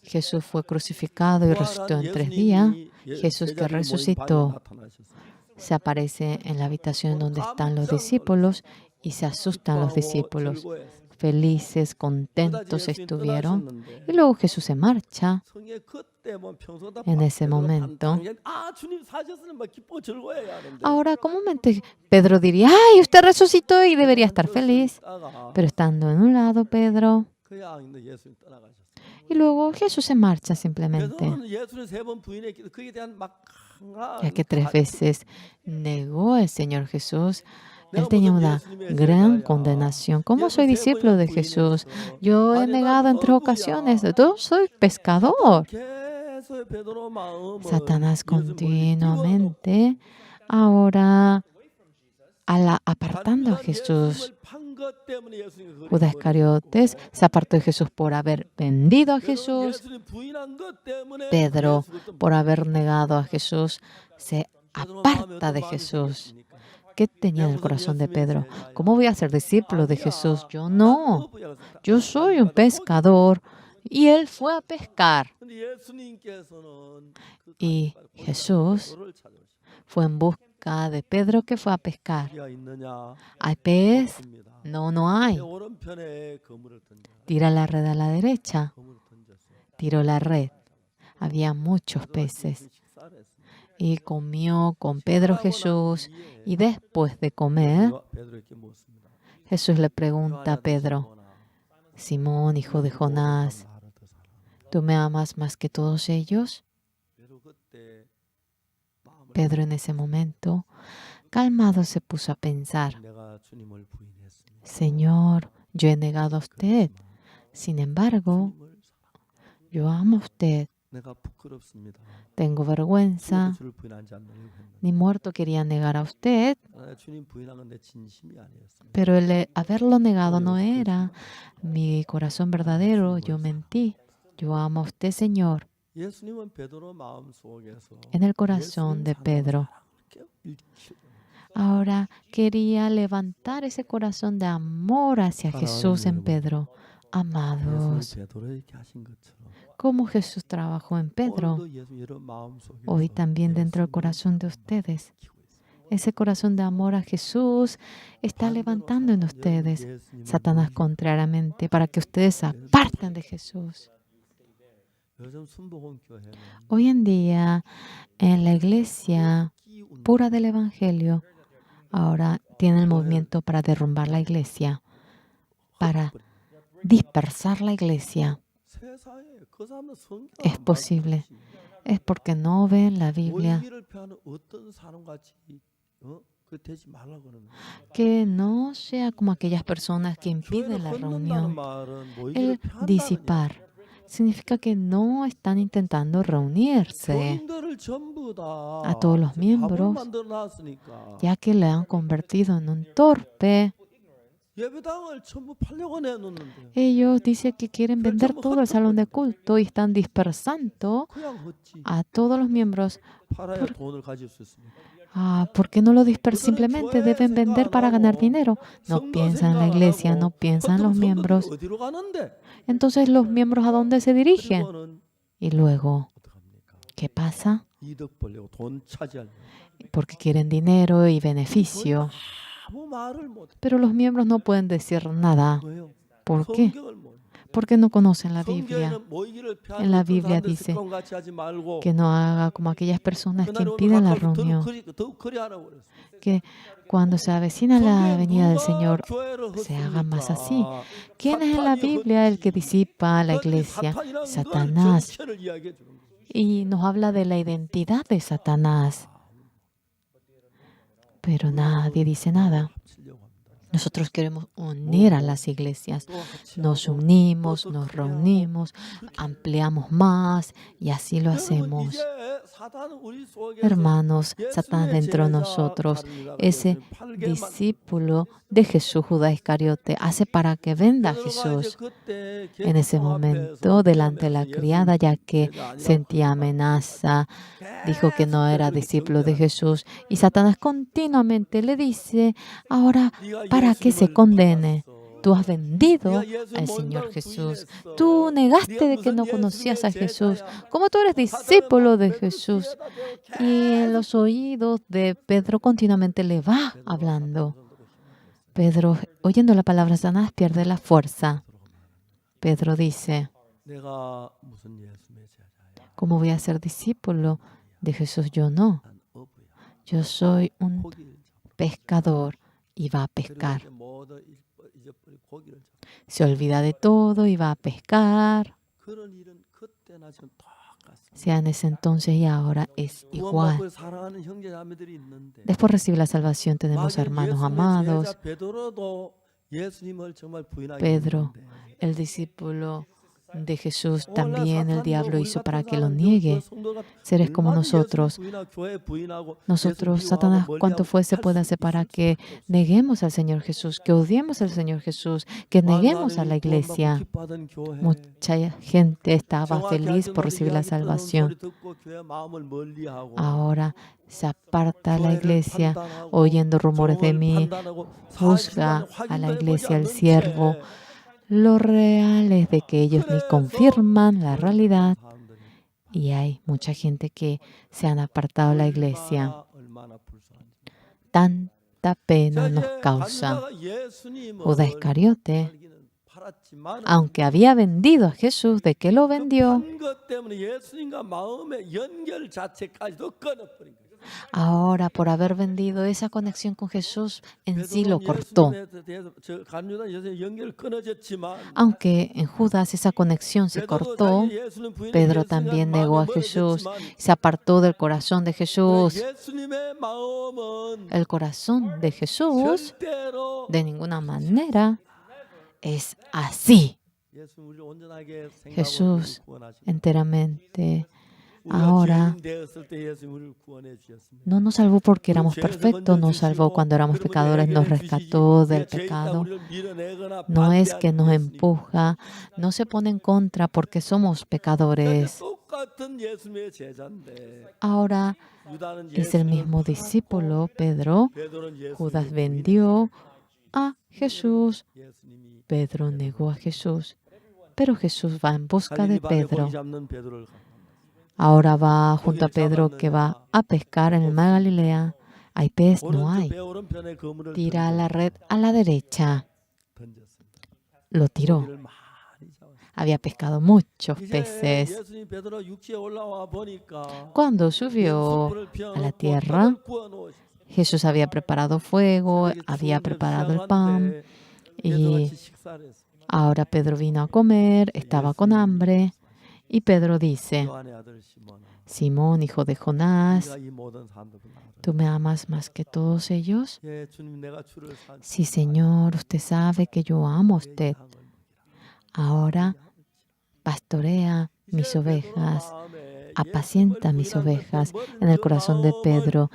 Jesús fue crucificado y resucitó en 3 días. Jesús, que resucitó, se aparece en la habitación donde están los discípulos y se asustan los discípulos. Felices, contentos estuvieron. Y luego Jesús se marcha. En ese momento, ahora comúnmente Pedro diría: ¡ay, usted resucitó y debería estar feliz! Pero estando en un lado Pedro, y luego Jesús se marcha simplemente, ya que 3 veces negó al Señor Jesús. Él tenía una gran condenación. ¿Cómo soy discípulo de Jesús? Yo he negado en 3 ocasiones. Yo soy pescador. Satanás continuamente ahora apartando a Jesús. Judas Iscariotes se apartó de Jesús por haber vendido a Jesús. Pedro, por haber negado a Jesús, se aparta de Jesús. ¿Qué tenía en el corazón de Pedro? ¿Cómo voy a ser discípulo de Jesús? Yo no. Yo soy un pescador. Y él fue a pescar. Y Jesús fue en busca de Pedro, que fue a pescar. ¿Hay pez? No, no hay. Tira la red a la derecha. tiró la red. Había muchos peces. 식사를 했습니다. Y comió con Pedro Jesús. Y después de comer, 베드로에게 묻습니다. Jesús le pregunta a Pedro, Simón, hijo de Jonás, 나를 더 사랑하느냐? ¿tú me amas más que todos ellos? 베드로 그때 마음을 Pedro en ese momento, calmado, se puso a pensar, 내가 주님을 부인했습니다. Señor, yo he negado a usted. Sin embargo, 주님을 사랑. yo amo a usted. 내가 부끄럽습니다. Tengo 죽어도 vergüenza. 주를 부인하지 않으려고 했는데 Ni muerto quería negar a usted. 주님 부인한 건 내 진심이 아니었습니다. Pero haberlo negado no era mi corazón verdadero. Yo mentí. Yo amo a usted, Señor. 예수님은 베드로 마음 속에서 En el corazón de Pedro. 일으키고 Ahora quería levantar ese corazón de amor hacia Jesús en Pedro. Amados, 예수님 베드로에게 하신 것처럼 como Jesús trabajó en Pedro, 오늘도 예수 여러분 마음 속에서 hoy también dentro del corazón de ustedes. Ese corazón de amor a Jesús está levantando en ustedes. Satanás contrariamente para que ustedes se aparten de Jesús. 요즘 순복음교회는 Hoy en día, en la iglesia 끼운 pura del Evangelio, ahora tiene el movimiento para derrumbar la iglesia, para dispersar la iglesia. 세상에 그 사람은 성경 Es posible. Es porque no ven la Biblia, 모이기를 피하는 어떤 사람같이 그 되지 말라 그러는 que no sea como aquellas personas que 교회를 impiden la 흩는다는 reunión. 말은 모이기를 El 피한다는 disipar significa que no están intentando reunirse, 교인들을 전부 다 a todos los miembros, 바보를 만들어놨으니까 ya que le han convertido en un torpe. 예배당을 전부 팔려고 내놓는데 Ellos dicen que quieren vender todo el salón de culto y están dispersando 그냥 헛지 a todos los miembros. 팔아야 돈을 가질 수 있습니다. ¿Por qué no lo dispersan? Simplemente deben vender para ganar dinero. No piensan en la iglesia, no piensan en los miembros. 어디로 가는데? Entonces, ¿los miembros a dónde se dirigen? 그리고는 Y luego, 어떡합니까? ¿qué pasa? 이득 벌려고 돈 차지하려고 Porque quieren dinero y beneficio. 아무 말을 못해. Pero los miembros no pueden decir nada. 왜요? ¿Por qué? 성경을 못. Porque no conocen la Biblia. 성경에는 모이기를 피하는 En la 어떤 Biblia 사람들 dice 습관같이 하지 말고 Que no haga como aquellas personas que 그날에 오늘 impiden la 가까워서 reunión. 더욱 그리하라고 그랬어요. Que cuando se avecina la 성경에 venida del 누가 Señor, 교회를 se haga más 헛습니까? así. ¿Quién es en la Biblia el que disipa la iglesia? 사탄이라는 걸 Satanás. 정체를 이야기해 주는 거예요. Y nos habla de la identidad de Satanás. Pero nadie dice nada. 합치려고 합니다. Nosotros queremos unir a las iglesias. 또 같이 Nos 하고 unimos, 또 nos 그래야 하고. reunimos, ampliamos más y así lo 여러분, hacemos. 이제 사탄은 우리 속에서 Hermanos, Satanás 예수님의 dentro de 제자 nosotros, 다름이라고 ese 그랬어요. 팔게 만- discípulo de Jesús, Judas Iscariote, hace para que venda a 베드로가 Jesús 이제 그때 en ese 계속 momento 앞에서 delante de la 예수님 criada, ya que 제자 아니라고 sentía amenaza, dijo que no era 계속 discípulo de 경계하는 Jesús. Y Satanás continuamente le dice, ahora, 네가 para que se 예수님을 condene. 팔았어. Tú has vendido 네가 예수 al 못 Señor 알고 Jesús. 부인했어. Tú negaste 네가 de que no 무슨 conocías a 예수님의 Jesús. 제자야. ¿Cómo tú eres 사탄은 discípulo de 베드로 Jesús? 귀에다 대고 Y en 계속 los oídos de Pedro continuamente le va 베드로가 hablando. 사탄 손으로 힘을 Pedro, oyendo la palabra de Satanás, pierde la fuerza. Pedro dice, 내가 무슨 예수님의 제자야? ¿cómo voy a ser discípulo de Jesús? Yo no. 난 어부야. Yo soy un 고기를 잡아. pescador y va a 그리고 pescar. 이제 모두 잊어버리고 고기를 잡아. Se olvida de todo y va a pescar. 그런 일은 그때나 지금 똑같습니다. Sea en ese entonces y ahora es igual. 구원받고 사랑하는 형제자매들이 있는데 Después de recibir la salvación tenemos 만약 hermanos 예수님의 amados. 제자 베드로도 예수님을 정말 부인하게 Pedro, 했는데 el discípulo de Jesús, 오늘날 también el 사탄도 diablo 우리 hizo 같은 para que lo 사람들, niegue. 그 성도가 Seres como 얼마나 nosotros, 예수님 부인하고 교회 부인하고 nosotros, 예수 Satanás, 미워하고 cuanto 멀리하고 fuese 할 puede 수 hacer para 있을 que 수밖에 없어요. neguemos al Señor Jesús, que odiemos al Señor Jesús, que neguemos a la 많은 사람이 iglesia. 구원받고 기뻐하던 교회, Mucha gente estaba 정확히 feliz 하여튼 por recibir la 이야기 듣는 salvación. 소리 듣고 교회 마음을 멀리하고 Ahora se aparta la 교회를 iglesia 판단하고 oyendo rumores de 종을 mí, 판단하고 juzga 사실관을 a la 확인도 iglesia, 해보지 al 않는 siervo. 채 Lo real es de que ellos ni 그래서 confirman la realidad 사람들이 y hay mucha gente que se han apartado de la iglesia. 얼마나 불쌍한지. Tanta pena 자, nos 이제 causa. 간유다가 예수님을 Judas Iscariote 팔기는 팔아 팔았지만 aunque había vendido a Jesús, ¿de qué lo vendió? 것 때문에 예수님과 마음의 연결 자체까지도 끊어버린 거예요. Ahora, por haber vendido esa conexión con Jesús, en sí lo cortó. 예수님에 대해서 간유다 예수님 연결 끊어졌지만 Aunque en Judas esa conexión se cortó, Pedro también negó a Jesús, se apartó del corazón de Jesús. 예수님의 마음은 El corazón de Jesús, 절대로 de ninguna manera, es así. 예수님 우리를 온전하게 Jesús 생각하고 구원하시고 enteramente 우리가 ahora 죄인 되었을 때 예수님 우리를 구원해 주셨습니다. no nos salvó porque éramos perfectos, nos salvó cuando éramos pecadores, nos rescató del pecado. No es que nos empuja, no se pone en contra porque somos pecadores. 똑같은 예수님의 제자인데 Ahora 유다는 es el mismo discípulo, Pedro. 베드로는 예수님 Judas vendió a Jesús, 예수님이 Pedro negó a Jesús, pero Jesús va en busca de 갈릴리 바다에 Pedro. 고기 잡는 베드로를 Ahora va junto a Pedro que va a pescar en el mar Galilea. ¿Hay pez? No 오른쪽 hay. 배 오른편에 그물을 Tira la red a la derecha. 던졌습니다. Lo tiró. 고기를 많이 잡았어요. Había pescado muchos 이제 peces. 예수님 베드로 육지에 올라와 보니까 Cuando subió 숯불을 a la 피워놓고 tierra, 떡을 구워 놓으셨어요. Jesús había preparado fuego, había preparado el pan y 베드로같이 식사를 했어요. ahora Pedro vino a comer, estaba con hambre y Pedro dice, 요한의 아들 시몬아, Simón, hijo de Jonás, 네가 이 모든 사람들보다 나를 ¿tú me amas más que todos ellos? 예, 주님 내가 주를 산 Sí, Señor, usted sabe que yo amo a usted. Ahora pastorea mis ovejas, apacienta mis ovejas. En el corazón de Pedro,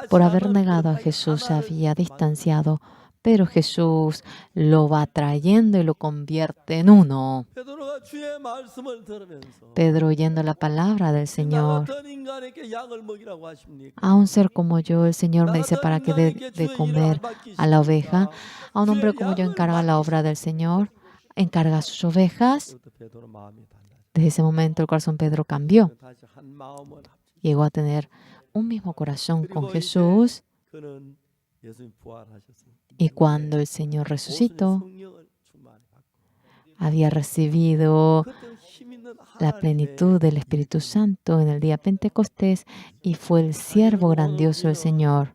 por haber negado a Jesús, se había distanciado, pero Jesús lo va trayendo y lo convierte en uno. 베드로가 주의 말씀을 들으면서 Pedro, oyendo la palabra del 나 Señor, 같은 인간에게 양을 먹이라고 하십니까? a un ser como yo, el Señor me dice para que dé de comer a la oveja. A un hombre como yo encarga la obra del Señor, encarga sus ovejas. 그때 베드로 마음이 달라져. Desde ese momento el corazón de Pedro cambió. 다시 한 마음을 합치고 Llegó a tener un mismo corazón con Jesús. 그는 예수님 부활하셨습니다. Y cuando el Señor resucitó, 성령을 충만히 받고 había recibido 그때 힘 있는 la 하나님의 plenitud del Espíritu Santo en el día Pentecostés y fue el siervo grandioso del Señor.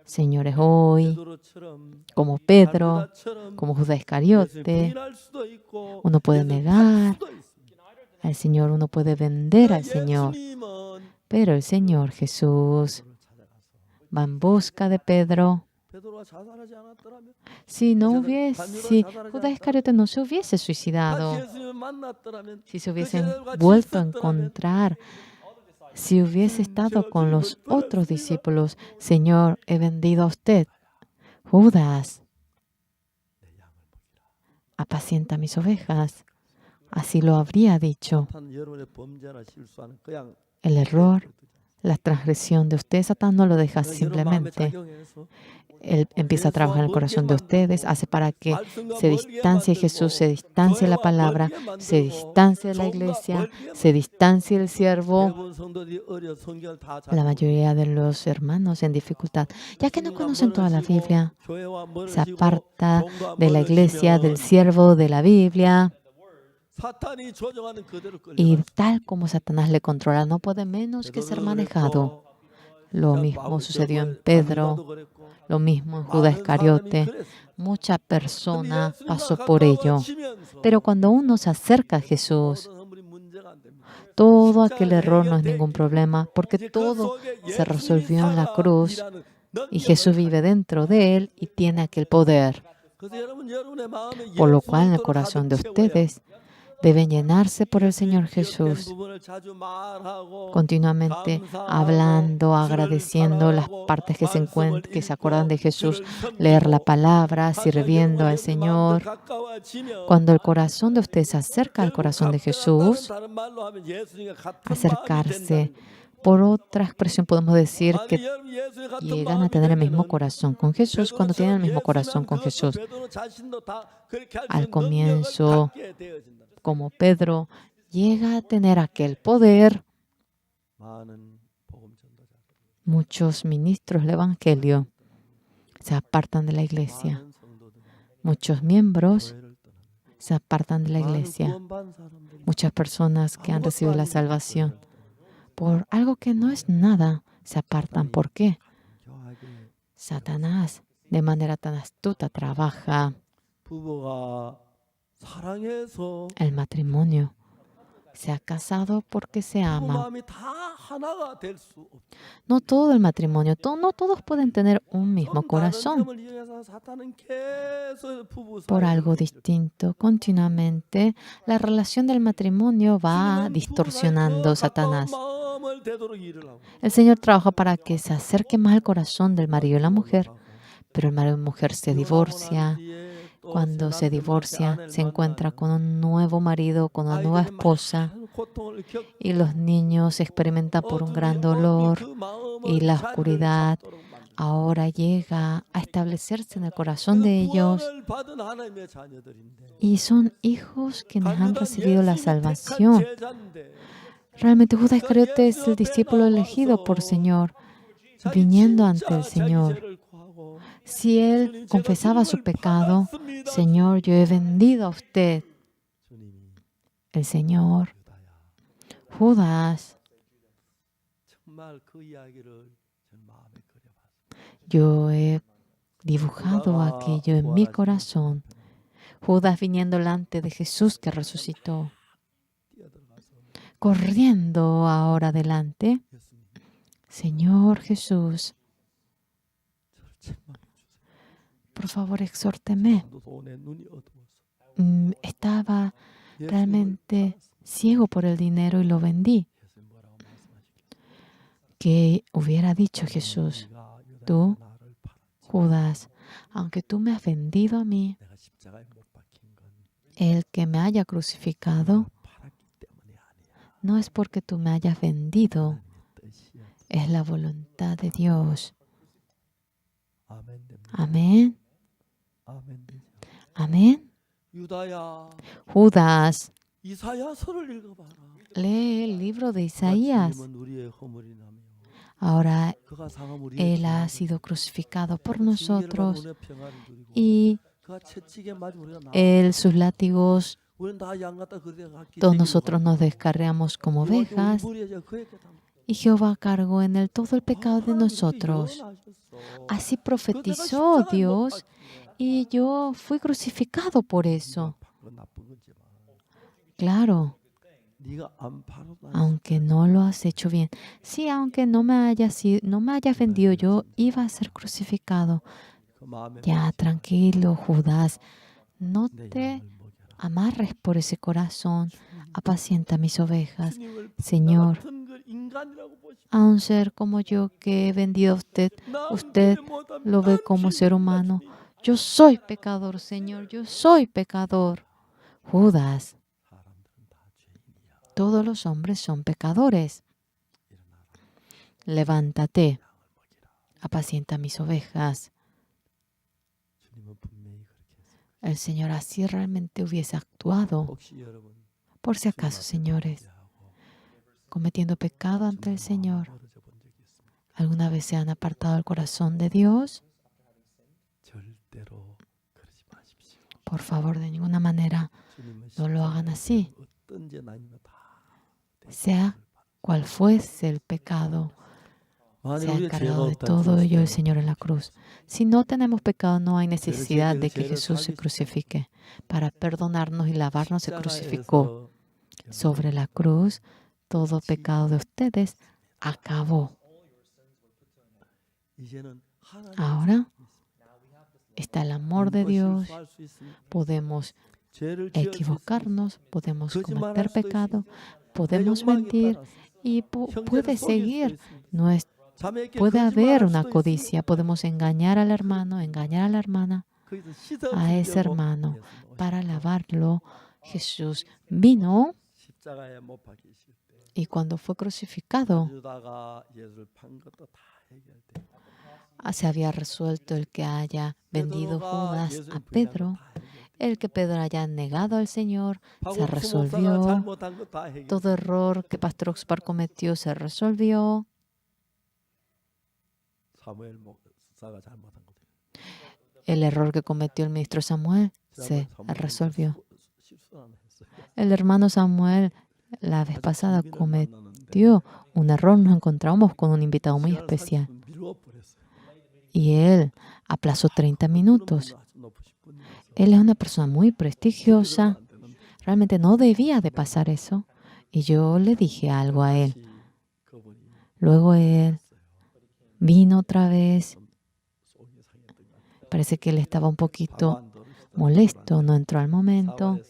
Señores, hoy, 베드로처럼 como Pedro, 유다처럼 como Judas 예수님 Iscariote, 부인할 수도 있고 uno puede 예수님 negar 팔 수도 있습니다. al Señor, uno puede vender al Señor, 예수님은 pero el Señor Jesús 베드로를 찾아가서 va en busca de Pedro. 베드로가 자살하지 않았더라면 Si Judas Iscariote no se hubiese 다시 suicidado, 예수님을 만났더라면 si se 그 hubiesen 제자들과 vuelto a 있었더라면 encontrar, si hubiese estado con los otros discípulos, Señor, he vendido a usted. Judas, apacienta mis ovejas. Así lo habría dicho. 사탄은 여러분의 범죄나 실수하는 그냥 El error, la transgresión de usted, Satán no lo deja 여러분 마음에 simplemente. 작용해서 Él empieza a trabajar en el corazón de ustedes, hace para que se distancie Jesús, se distancie la palabra, se distancie la iglesia, se distancie el siervo. 대부분 성도들이 어려 성경을 다 La mayoría de los hermanos en dificultad, ya que no conocen toda la Biblia, se aparta de la iglesia, del siervo, de la Biblia, 사탄이 조종하는 그대로 y 끌려가서 tal como Satanás le controla, no puede menos que ser manejado. Lo mismo sucedió en Pedro, lo mismo en Judas Iscariote. Mucha persona pasó por ello. Pero cuando uno se acerca a Jesús, todo aquel error no es ningún problema, porque todo se resolvió en la cruz y Jesús vive dentro de él y tiene aquel poder. Por lo cual en el corazón de ustedes deben llenarse por el Señor Jesús, continuamente hablando, agradeciendo las partes que se acuerdan de Jesús, leer la palabra, sirviendo al Señor. Cuando el corazón de ustedes se acerca al corazón de Jesús, acercarse, por otra expresión podemos decir que llegan a tener el mismo corazón con Jesús. Cuando tienen el mismo corazón con Jesús, al comienzo, como Pedro, llega a tener aquel poder. Muchos ministros del Evangelio se apartan de la iglesia. Muchos miembros se apartan de la 많은 iglesia. 구원받은 사람들이 Muchas personas que han 아무것도 recibido la 아닌 salvación 것을 por algo que no es nada, se apartan. ¿Por qué? 강경하게 Satanás, de manera tan astuta, trabaja 부부가 사랑해서 el matrimonio. Se ha casado porque se 부부 ama. 마음이 다 하나가 될 수 없죠. No todo el matrimonio, no todos pueden tener un mismo 좀 다른 corazón. 점을 이용해서 사탄은 계속 부부 Por 사이를 algo distinto, continuamente, la relación del matrimonio va distorsionando Satanás. 마음을 되도록 일을 하고 El Señor trabaja para que se acerque más al corazón del marido y la mujer, pero el marido y la mujer se divorcia. Cuando se divorcia, se encuentra con un nuevo marido, con una nueva esposa, y los niños experimentan por un gran dolor, y la oscuridad ahora llega a establecerse en el corazón de ellos, y son hijos quienes han recibido la salvación. Realmente Judas Iscariote es el discípulo elegido por Señor, viniendo ante el Señor. Si él confesaba su pecado, Señor, yo he vendido a usted. El Señor, Judas, yo he dibujado aquello en mi corazón. Judas viniendo delante de Jesús que resucitó, corriendo ahora adelante. Señor Jesús, por favor, exhórteme. Estaba realmente ciego por el dinero y lo vendí. ¿Qué hubiera dicho Jesús? Tú, Judas, aunque tú me has vendido a mí, el que me haya crucificado no es porque tú me hayas vendido, es la voluntad de Dios. Amén. Amén. Judas, lee el libro de Isaías. Ahora Él ha sido crucificado por nosotros y sus látigos, todos nosotros nos descarriamos como ovejas y Jehová cargó en él todo el pecado de nosotros. Así profetizó Dios y yo fui crucificado por eso. Claro, aunque no lo has hecho bien. Sí, aunque no me hayas vendido, yo iba a ser crucificado. Ya, tranquilo, Judas. No te amarres por ese corazón. Apacienta mis ovejas. Señor, a un ser como yo que he vendido a usted lo ve como ser humano. Yo soy pecador, Señor. Yo soy pecador. Judas, todos los hombres son pecadores. Levántate, apacienta mis ovejas. El Señor así realmente hubiese actuado. Por si acaso, señores, cometiendo pecado ante el Señor, ¿alguna vez se han apartado el corazón de Dios? Por favor, de ninguna manera no lo hagan así. Sea cual fuese el pecado, se ha encargado de todo ello el Señor en la cruz. Si no tenemos pecado, no hay necesidad de que Jesús se crucifique. Para perdonarnos y lavarnos se crucificó. Sobre la cruz, todo pecado de ustedes acabó. Ahora está el amor de Dios. Podemos equivocarnos, podemos cometer pecado, podemos mentir y puede seguir. Puede haber una codicia. Podemos engañar al hermano, engañar a la hermana, a ese hermano. Para lavarlo, Jesús vino y cuando fue crucificado, se había resuelto el que haya vendido Judas a Pedro, el que Pedro haya negado al Señor, se resolvió. Todo error que Pastor Oxford cometió se resolvió. El error que cometió el ministro Samuel se resolvió. El hermano Samuel la vez pasada cometió un error. Nos encontramos con un invitado muy especial y él aplazó 30 minutos. Él es una persona muy prestigiosa. Realmente no debía de pasar eso. Y yo le dije algo a él. Luego él vino otra vez. Parece que él estaba un poquito molesto, no entró al momento.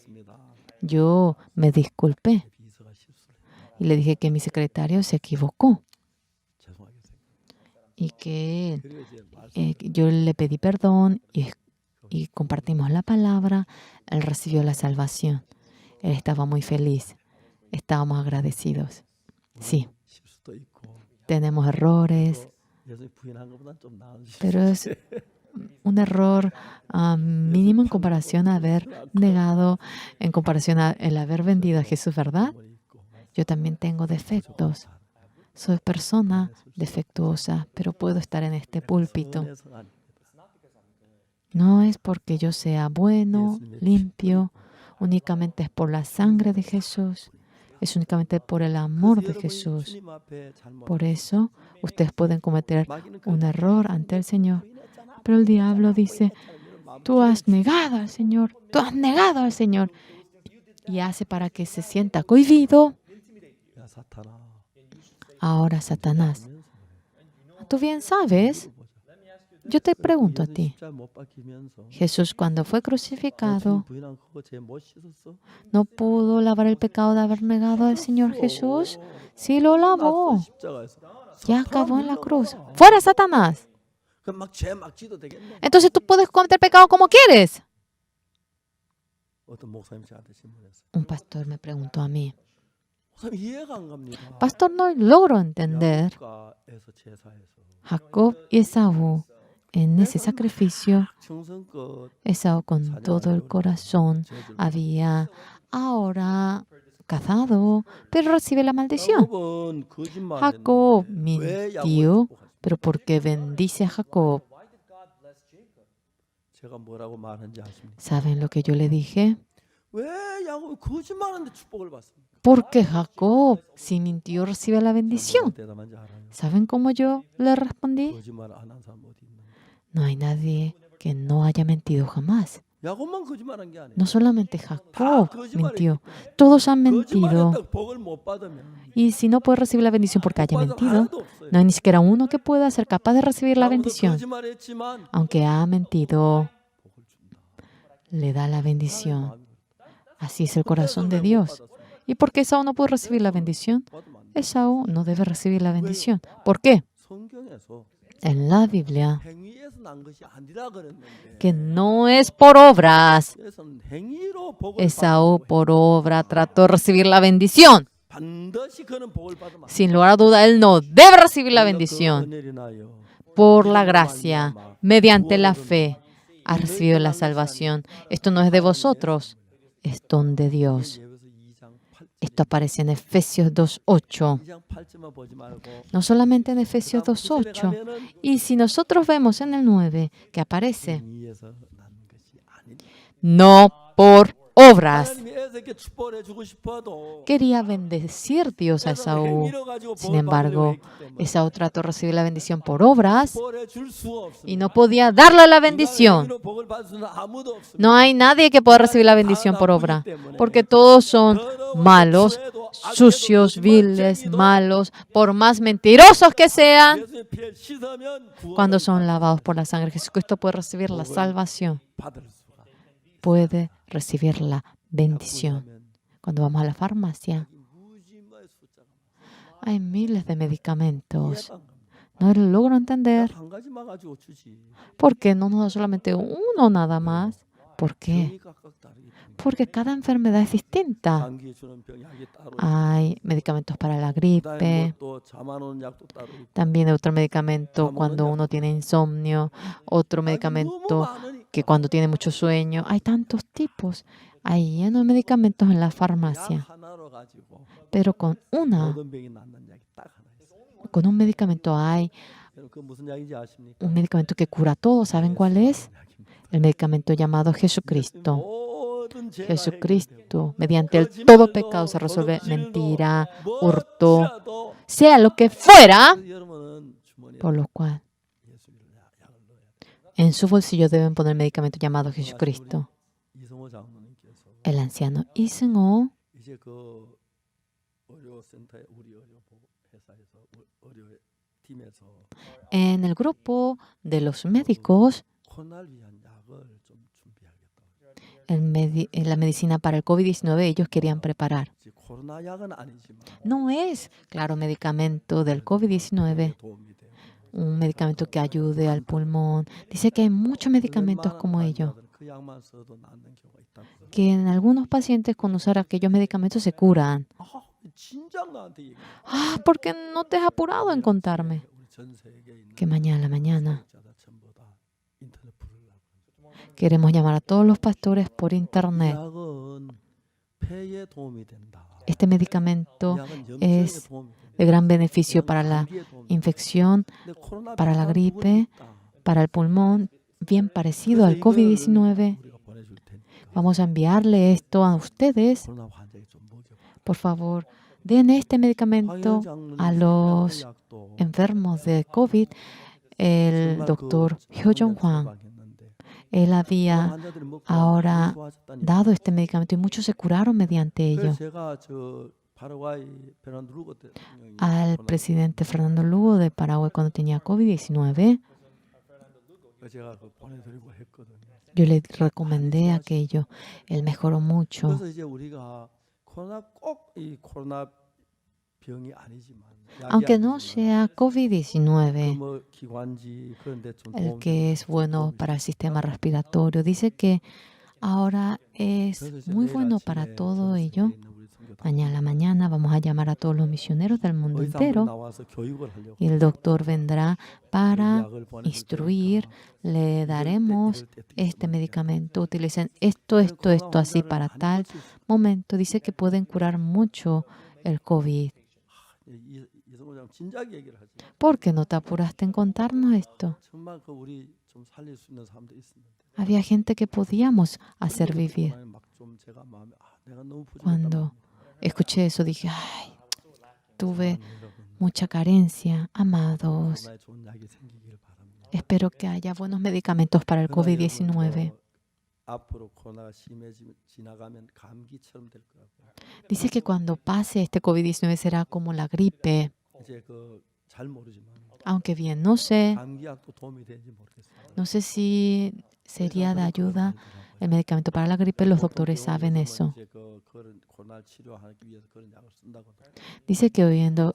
Yo me disculpé y le dije que mi secretario se equivocó y que yo le pedí perdón y compartimos la palabra. Él recibió la salvación. Él estaba muy feliz. Estábamos agradecidos. Sí, tenemos errores, pero es un error mínimo en comparación a haber negado, en comparación a el haber vendido a Jesús, ¿verdad? Yo también tengo defectos. Soy persona defectuosa, pero puedo estar en este púlpito. No es porque yo sea bueno, limpio, únicamente es por la sangre de Jesús. Es únicamente por el amor de Jesús. Por eso, ustedes pueden cometer un error ante el Señor. Pero el diablo dice, tú has negado al Señor, tú has negado al Señor. Y hace para que se sienta cohibido. Ahora, Satanás, tú bien sabes, yo te pregunto a ti, Jesús cuando fue crucificado, ¿no pudo lavar el pecado de haber negado al Señor Jesús? Sí lo lavó. Ya acabó en la cruz. ¡Fuera, Satanás! Entonces tú puedes cometer pecado como quieres. Un pastor me preguntó a mí, pastor, no logro entender. Jacob y Esaú, en ese sacrificio, Esaú con todo el corazón había ahora cazado, pero recibe la maldición. Jacob mintió, pero porque bendice a Jacob. ¿Saben lo que yo le dije? Porque Jacob, si mintió, recibe la bendición. ¿Saben cómo yo le respondí? No hay nadie que no haya mentido jamás. No solamente Jacob mintió, todos han mentido. Y si no puede recibir la bendición porque haya mentido, no hay ni siquiera uno que pueda ser capaz de recibir la bendición. Aunque ha mentido, le da la bendición. Así es el corazón de Dios. ¿Y por qué Esaú no puede recibir la bendición? Esaú no debe recibir la bendición. ¿Por qué? En la Biblia, que no es por obras. Esaú por obra trató de recibir la bendición. Sin lugar a duda, él no debe recibir la bendición. Por la gracia, mediante la fe, ha recibido la salvación. Esto no es de vosotros, es don de Dios. Esto aparece en Efesios 2:8. No solamente en Efesios 2:8. Y si nosotros vemos en el 9 que aparece, no por obras. Quería bendecir Dios a Esaú. Sin embargo, Esaú trató de recibir la bendición por obras y no podía darle la bendición. No hay nadie que pueda recibir la bendición por obra, porque todos son malos, sucios, viles, malos, por más mentirosos que sean. Cuando son lavados por la sangre de Jesucristo, puede recibir la salvación. Puede recibir la bendición. Cuando vamos a la farmacia, hay miles de medicamentos. No lo logro entender. ¿Por qué no nos da solamente uno nada más? ¿Por qué? Porque cada enfermedad es distinta. Hay medicamentos para la gripe, también otro medicamento cuando uno tiene insomnio, otro medicamento que cuando tiene mucho sueño. Hay tantos tipos. Hay lleno de medicamentos en la farmacia. Pero con un medicamento hay un medicamento que cura todo. ¿Saben cuál es? El medicamento llamado Jesucristo. 모든 죄가 Jesucristo, mediante el todo pecado se resuelve mentira, hurto, hurto, sea lo que fuera, 여러분은 주머니에 por lo cual 예수님을 약을 넣어야 돼. en su bolsillo deben poner el medicamento llamado Jesucristo. 이성호 장로님께서 El anciano Isengo, 이제 그 의료센터에 우리 의료회사에서 의료팀에서 en el grupo de los médicos, 코로나를 위한 약을 좀 준비하겠다. en la medicina para el COVID-19 ellos querían preparar. 이제 코로나 약은 아니지만 No es, claro, medicamento del COVID-19, 도움이 돼요. un medicamento que ayude al pulmón. Dice que hay muchos medicamentos como ellos, 그 약만 써도 낫는 경우가 있다고. que en algunos pacientes con usar aquellos medicamentos se curan. 진작 나한테 얘기해. ¿Por qué no te has apurado en contarme? 우리 전 세계에 있는 Que mañana a la mañana 목자다 전부 다 인터넷 부르려고. queremos llamar a todos los pastores por 이 internet. 약은 폐에 도움이 된다. Este medicamento 이 약은 염증에 es 도움이 된다. de gran beneficio para la 감기에 도움이 된다. infección, 근데 코로나 para la 비슷한 gripe, 부분이 있다. para el pulmón, bien parecido al COVID-19. 우리가 보내줄 테니까 Vamos a enviarle esto a ustedes. 코로나 환자에게 좀 먹여봐. Por favor, den este medicamento a los 약도 enfermos de COVID. El doctor Hyo Jong-hwan, él había ahora dado este medicamento y muchos se curaron mediante ello. 제가 저 파라과이 베르난도 루고 대통령이 Al presidente Fernando Lugo de Paraguay cuando tenía COVID-19, 제가 그 보내드리고 했거든요. yo le recomendé aquello. Él mejoró mucho. 그래서 이제 우리가 코로나 꼭 이 코로나 병이 아니지만 Aunque no sea COVID-19, 뭐 기관지 그런데 좀 el 도움이 que es bueno para el sistema respiratorio, dice que ahora es 그래서 이제 muy 내일 bueno 아침에 para 전 todo 세계에 ello. 있는 우리 선교단 Mañana a la mañana vamos a llamar a todos los misioneros del mundo 의사분이 entero 나와서 교육을 하려고 y el doctor vendrá para 약을 보내줄 instruir. 테니까 Le daremos este medicamento. Utilicen esto, así para tal momento. Dice que pueden curar mucho el COVID. 이성호장 진작 얘기를 하지. ¿Por qué no te apuraste en contarnos esto? 정말 그 우리 좀 살릴 수 있는 사람도 있었는데. Había gente que podíamos hacer vivir. 막좀 제가 마음에 내가 너무 부족하다. Cuando escuché eso dije, ay, tuve mucha carencia. Amados, 코로나에 좋은 약이 생기길 바랍니다. espero que haya buenos medicamentos para el 그러나 COVID-19. 여러분, 앞으로 코로나가 지나가면 감기처럼 될 거라고요. Dice que cuando pase este COVID-19 será como la gripe. 이제 그 잘 모르지만 Aunque bien, no sé 감기약도 도움이 되는지 모르겠어요. si sería de ayuda el medicamento para la gripe. Los doctores saben eso. 이제 그 코로나 치료하기 위해서 그런 약을 쓴다고. Dice que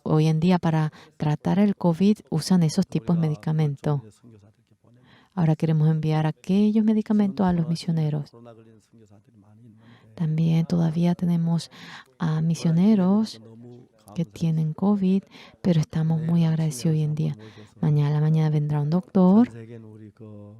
hoy en día para tratar el COVID usan esos tipos de medicamentos. 선교사들께 보내고 Ahora queremos enviar aquellos medicamentos a los misioneros. 코로나 걸리는 선교사들이 많이 있는데 También todavía tenemos a misioneros 너무 que tienen COVID, pero estamos muy agradecidos hoy en día. Mañana a la mañana vendrá un doctor 전 세계는 우리 그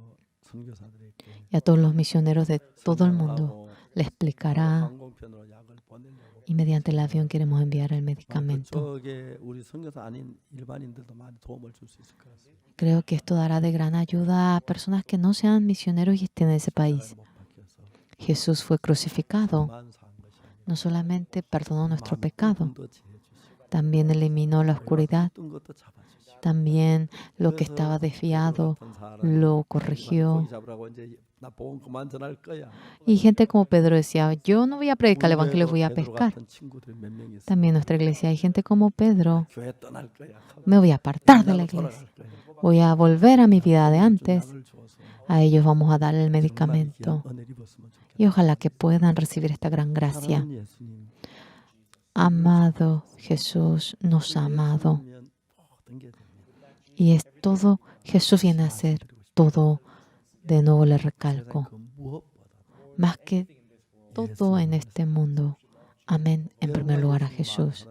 선교사들에게 y a todos los misioneros de todo el mundo le explicará 항공편으로 약을 보내려고. y mediante el avión queremos enviar el medicamento. 그쪽에 우리 선교사 아닌 일반인들도 많이 도움을 줄 수 있을 것 같습니다. Creo que esto dará de gran ayuda a personas que no sean misioneros y estén en ese país. 못 박혀서 Jesús fue crucificado. 만 사한 것이 아니라 No solamente perdonó nuestro pecado, 도 지혜주시고 también eliminó la oscuridad, 어떤 것도 잡아주시고 también lo que estaba desviado lo corrigió. 고기 잡으라고 이제 나 복음 그만 전할 거야. Y gente como Pedro decía, yo no voy a predicar el evangelio, voy a 베드로 pescar. 같은 친구들이 몇 명 있어. También en nuestra iglesia hay gente como Pedro, 교회 떠날 거야. me voy a apartar de la 나로 iglesia, 돌아갈 거야. voy a volver a mi vida de antes. 약을 줘서 A ellos vamos a dar el 정말 medicamento 귀한 은혜를 입었으면 좋겠다. y ojalá que puedan recibir esta gran gracia. 사랑하는 예수님, Amado Jesús nos ha amado 그러면 모든 게 됩니다. y es todo, Jesús viene a hacer todo. De nuevo le recalco, 그 무엇보다 más que todo en este mundo. Amén. En primer lugar a Jesús.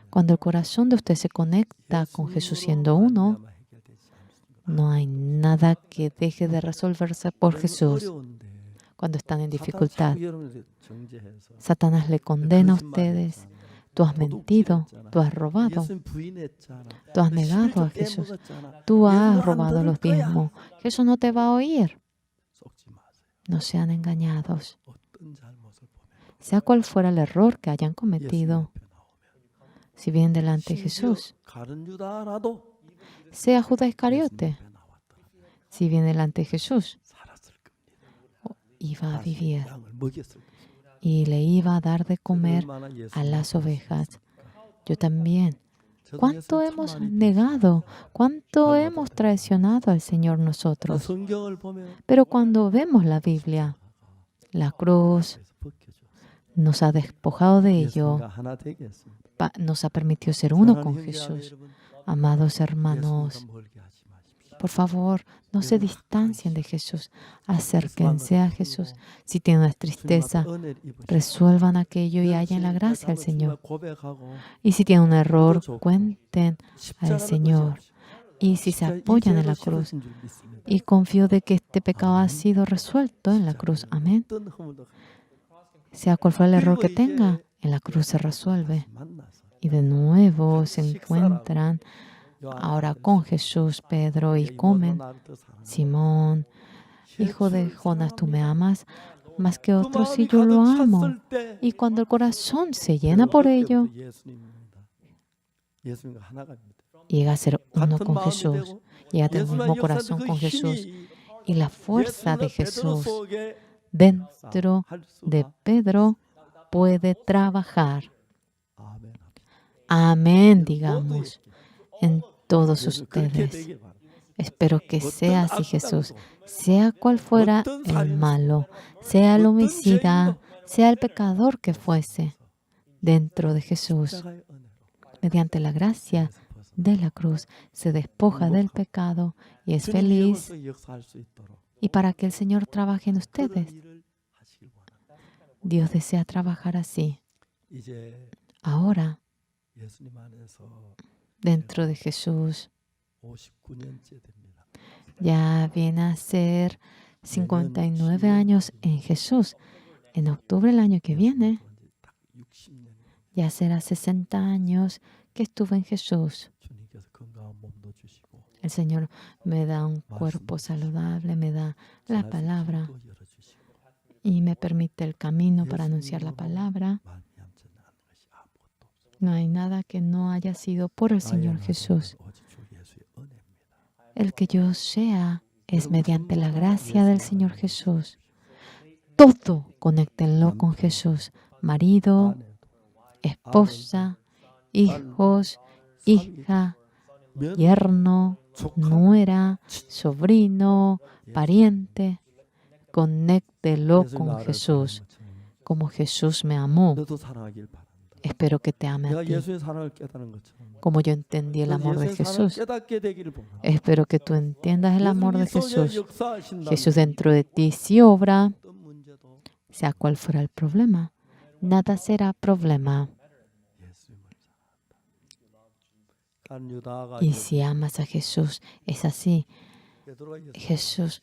Cuando el corazón de usted se conecta con Jesús siendo uno, no hay nada que deje de resolverse por Jesús. Cuando están en dificultad, Satanás le condena a ustedes. Tú has mentido, tú has robado, tú has negado a Jesús, tú has robado los diezmos. Jesús no te va a oír. No sean engañados. 어떤 잘못을 보면 sea cual fuera el error que hayan 예수님 cometido, 앞에 나오면 si vienen delante de 심지어 Jesús, 가룟 유다라도 sea Judas 예수님 Iscariote, 앞에 나왔더라 si viene delante de Jesús, 살았을 겁니다. iba a 다시 vivir 양을 먹였을 것입니다. y le iba a dar de comer 얼마나 a 예수님 las 앞에 ovejas. 있었습니까? Yo también. 저도 ¿Cuánto 예수님 참 hemos 많이 negado? ¿Cuánto Claro, hemos traicionado al Señor 그 nosotros? 성경을 보면 Pero cuando vemos la Biblia, la cruz 그래서 벗겨줘. nos ha despojado de ello, 예수님과 하나 되게 했습니다. nos ha permitido ser uno 사랑하는 con 형제 자매 Jesús. 여러분, Amados hermanos, 예수님과 멀게 하지 마십시오. por favor, no se distancien de Jesús. Acérquense a Jesús. Si tienen una tristeza, 주님 앞에 은혜를 입으시고 resuelvan aquello y hallen la gracia al 정말 Señor. 고백하고 Y si tienen un error, cuenten al 십자가를 Señor. 의지합시오. Y si se 십자가 이 apoyan en 죄로 la cruz, 씻어진 줄 믿습니다. y confío de que este pecado ha sido resuelto en la cruz. Amén. 어떤 허물도 Sea cual fuera el error que tenga, en la cruz se resuelve. 만나서 Y de nuevo se encuentran 요한 ahora con Jesús, Pedro, y comen. Simón, hijo de Jonás, tú me amas más que otros y yo lo amo. Y cuando el corazón se llena por ello, 예수님과 하나가 됩니다. llega a ser uno 같은 con 마음이 Jesús. 되고 Llega a tener el 예수님의 mismo 역사도 corazón 그 con Jesús. 힘이 Y la fuerza de 예수님과 베드로 Jesús 속에 dentro 할 de 수가 Pedro puede trabajar. 아멘. Amén, digamos, en todos 예수님 그렇게 ustedes. 되길 바랍니다. Espero que sea así, Jesús. Sea cual fuera el malo, sea el homicida, sea el pecador que fuese, dentro de Jesús, 십자가의 은혜로 mediante la gracia de la cruz, se despoja del pecado y es 주님이 feliz. 여기서 역사할 수 있도록 Y para que el Señor trabaje en 그런 ustedes, 일을 하시길 원합니다. Dios desea trabajar así. 이제 Ahora, 예수님 안에서 dentro de Jesús, 59년째 됩니다. ya viene a ser 59 años en Jesús. En octubre del año que viene, 딱 60년 ya será 60 años que estuve en Jesús. 주님께서 건강한 몸도 주시고 El Señor me da un cuerpo saludable, me da la palabra 또 열어주시고 y me permite el camino para anunciar la palabra. 만미암전 않는 것이 아무것도 없습니다. No hay nada que no haya sido por el Señor Jesús. 오직 주 예수의 은혜입니다. El que yo sea es mediante la gracia del Señor Jesús. Todo conéctenlo con Jesús. Marido, 아내도 esposa, hijos, hija, 면 yerno, 조카 nuera, sobrino, pariente. Conéctelo 예수님 con 나를 Jesús, 사랑한 것처럼 como Jesús me amó. 너도 사랑하길 바랍니다. Espero que te ame a 내가 ti, 예수의 사랑을 깨달은 것처럼 como yo entendí el amor de 예수의 사랑을 Jesús. 깨닫게 되기를 바랍니다. Espero que tú entiendas el amor de 예수님이 속에 Jesús. 역사하신다면 Jesús dentro de ti sí obra, 어떤 문제도 sea cual fuera el problema. Nada será problema. 예수님을 사랑한다. 간 유다가 Y si amas a Jesús, es así. 베드로가 예수 Jesús,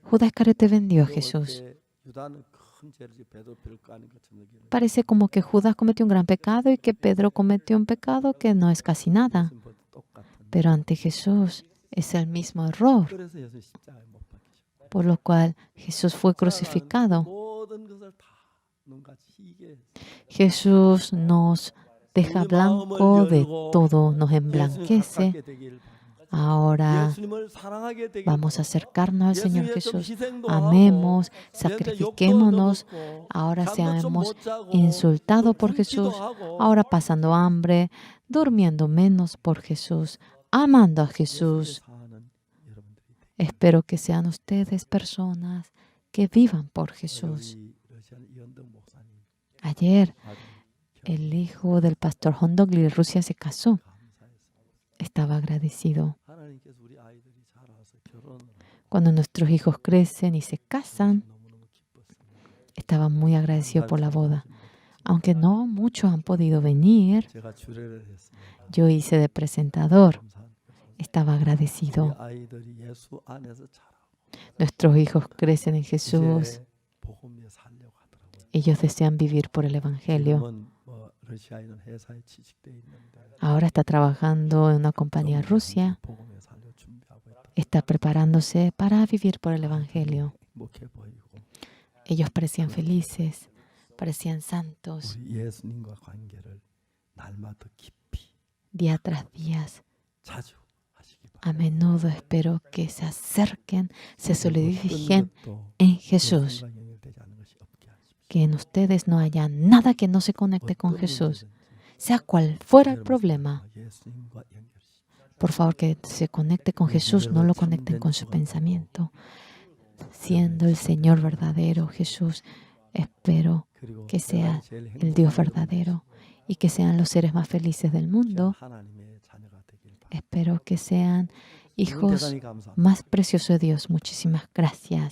Judas Iscariote vendió a Jesús. 유다는 큰 죄를 지어 베드로 별거 아닌 것처럼 여기는 Parece como que Judas cometió un gran pecado y que Pedro cometió un pecado que no es casi nada. 예수님보다 똑같은. Pero ante Jesús es el mismo error, 그래서 예수 십자가에 못 박히셨고 por lo cual Jesús fue crucificado. 모든 것을 다 눈같이 희게 Jesús nos deja 우리 blanco 마음을 de 열고 todo, nos 예수님 emblanquece. 가깝게 되기를 바랍니다. Ahora 예수님을 사랑하게 되기를 vamos a acercarnos al Señor 예수님의 좀 Jesús. 희생도 Amemos, 하고, sacrifiquémonos. 욕도 얻어먹고, Ahora 잠도 좀 seamos 못 자고, insultados 좀 por 굶기도 Jesús. 하고, Ahora pasando hambre, durmiendo menos por Jesús, amando a 예수님의 Jesús. 사는 여러분들이 되기를. Espero que sean ustedes personas que vivan por Jesús. 여기 러시아 이현덕 목사님 Ayer, 아들 el hijo del pastor Hondogli de Rusia se casó. 감사해서 Estaba agradecido. 하나님께서 우리 아이들이 자라서 결혼을 Cuando nuestros hijos crecen y se casan, 너무너무 기뻤습니다. estaba muy agradecido por la boda. Aunque no muchos han podido venir, 제가 주례를 했습니다. yo hice de presentador. 감사합니다. Estaba 우리 agradecido. 아이들이 예수 안에서 자라고 Nuestros hijos crecen en Jesús. 이제 복음에 살려고 하더라고요. Ellos desean vivir por el Evangelio. 지금은 뭐 러시아에 있는 회사에 취직돼 있는데 Ahora está trabajando en una compañía rusa. 복음에 살려 준비하고 있다. Está preparándose para vivir por el Evangelio. 행복해 보이고 Ellos parecían felices, parecían santos, 우리 예수님과 관계를 날마다 깊이 día tras día. 자주 하시기 바랍니다. A menudo espero que se acerquen, se solidifiquen 어떤 en 것도 Jesús. 예수님과 연결되지 않은 것이 없게 하십시오. Que en ustedes no haya nada que no se conecte con 어떤 Jesús. 문제든지 Sea cual fuera el 여러분 problema, 예수님과 연결시키십시오. por favor que se conecte con Jesús, no lo conecten con su pensamiento. Siendo el Señor verdadero, Jesús, espero 그리고 que sea 제일 el Dios 행복한 verdadero y que sean los seres más felices del mundo. 하나님의 자녀가 되길 바랍니다. Espero que sean hijos 대단히 감사합니다. más preciosos de Dios. Muchísimas gracias.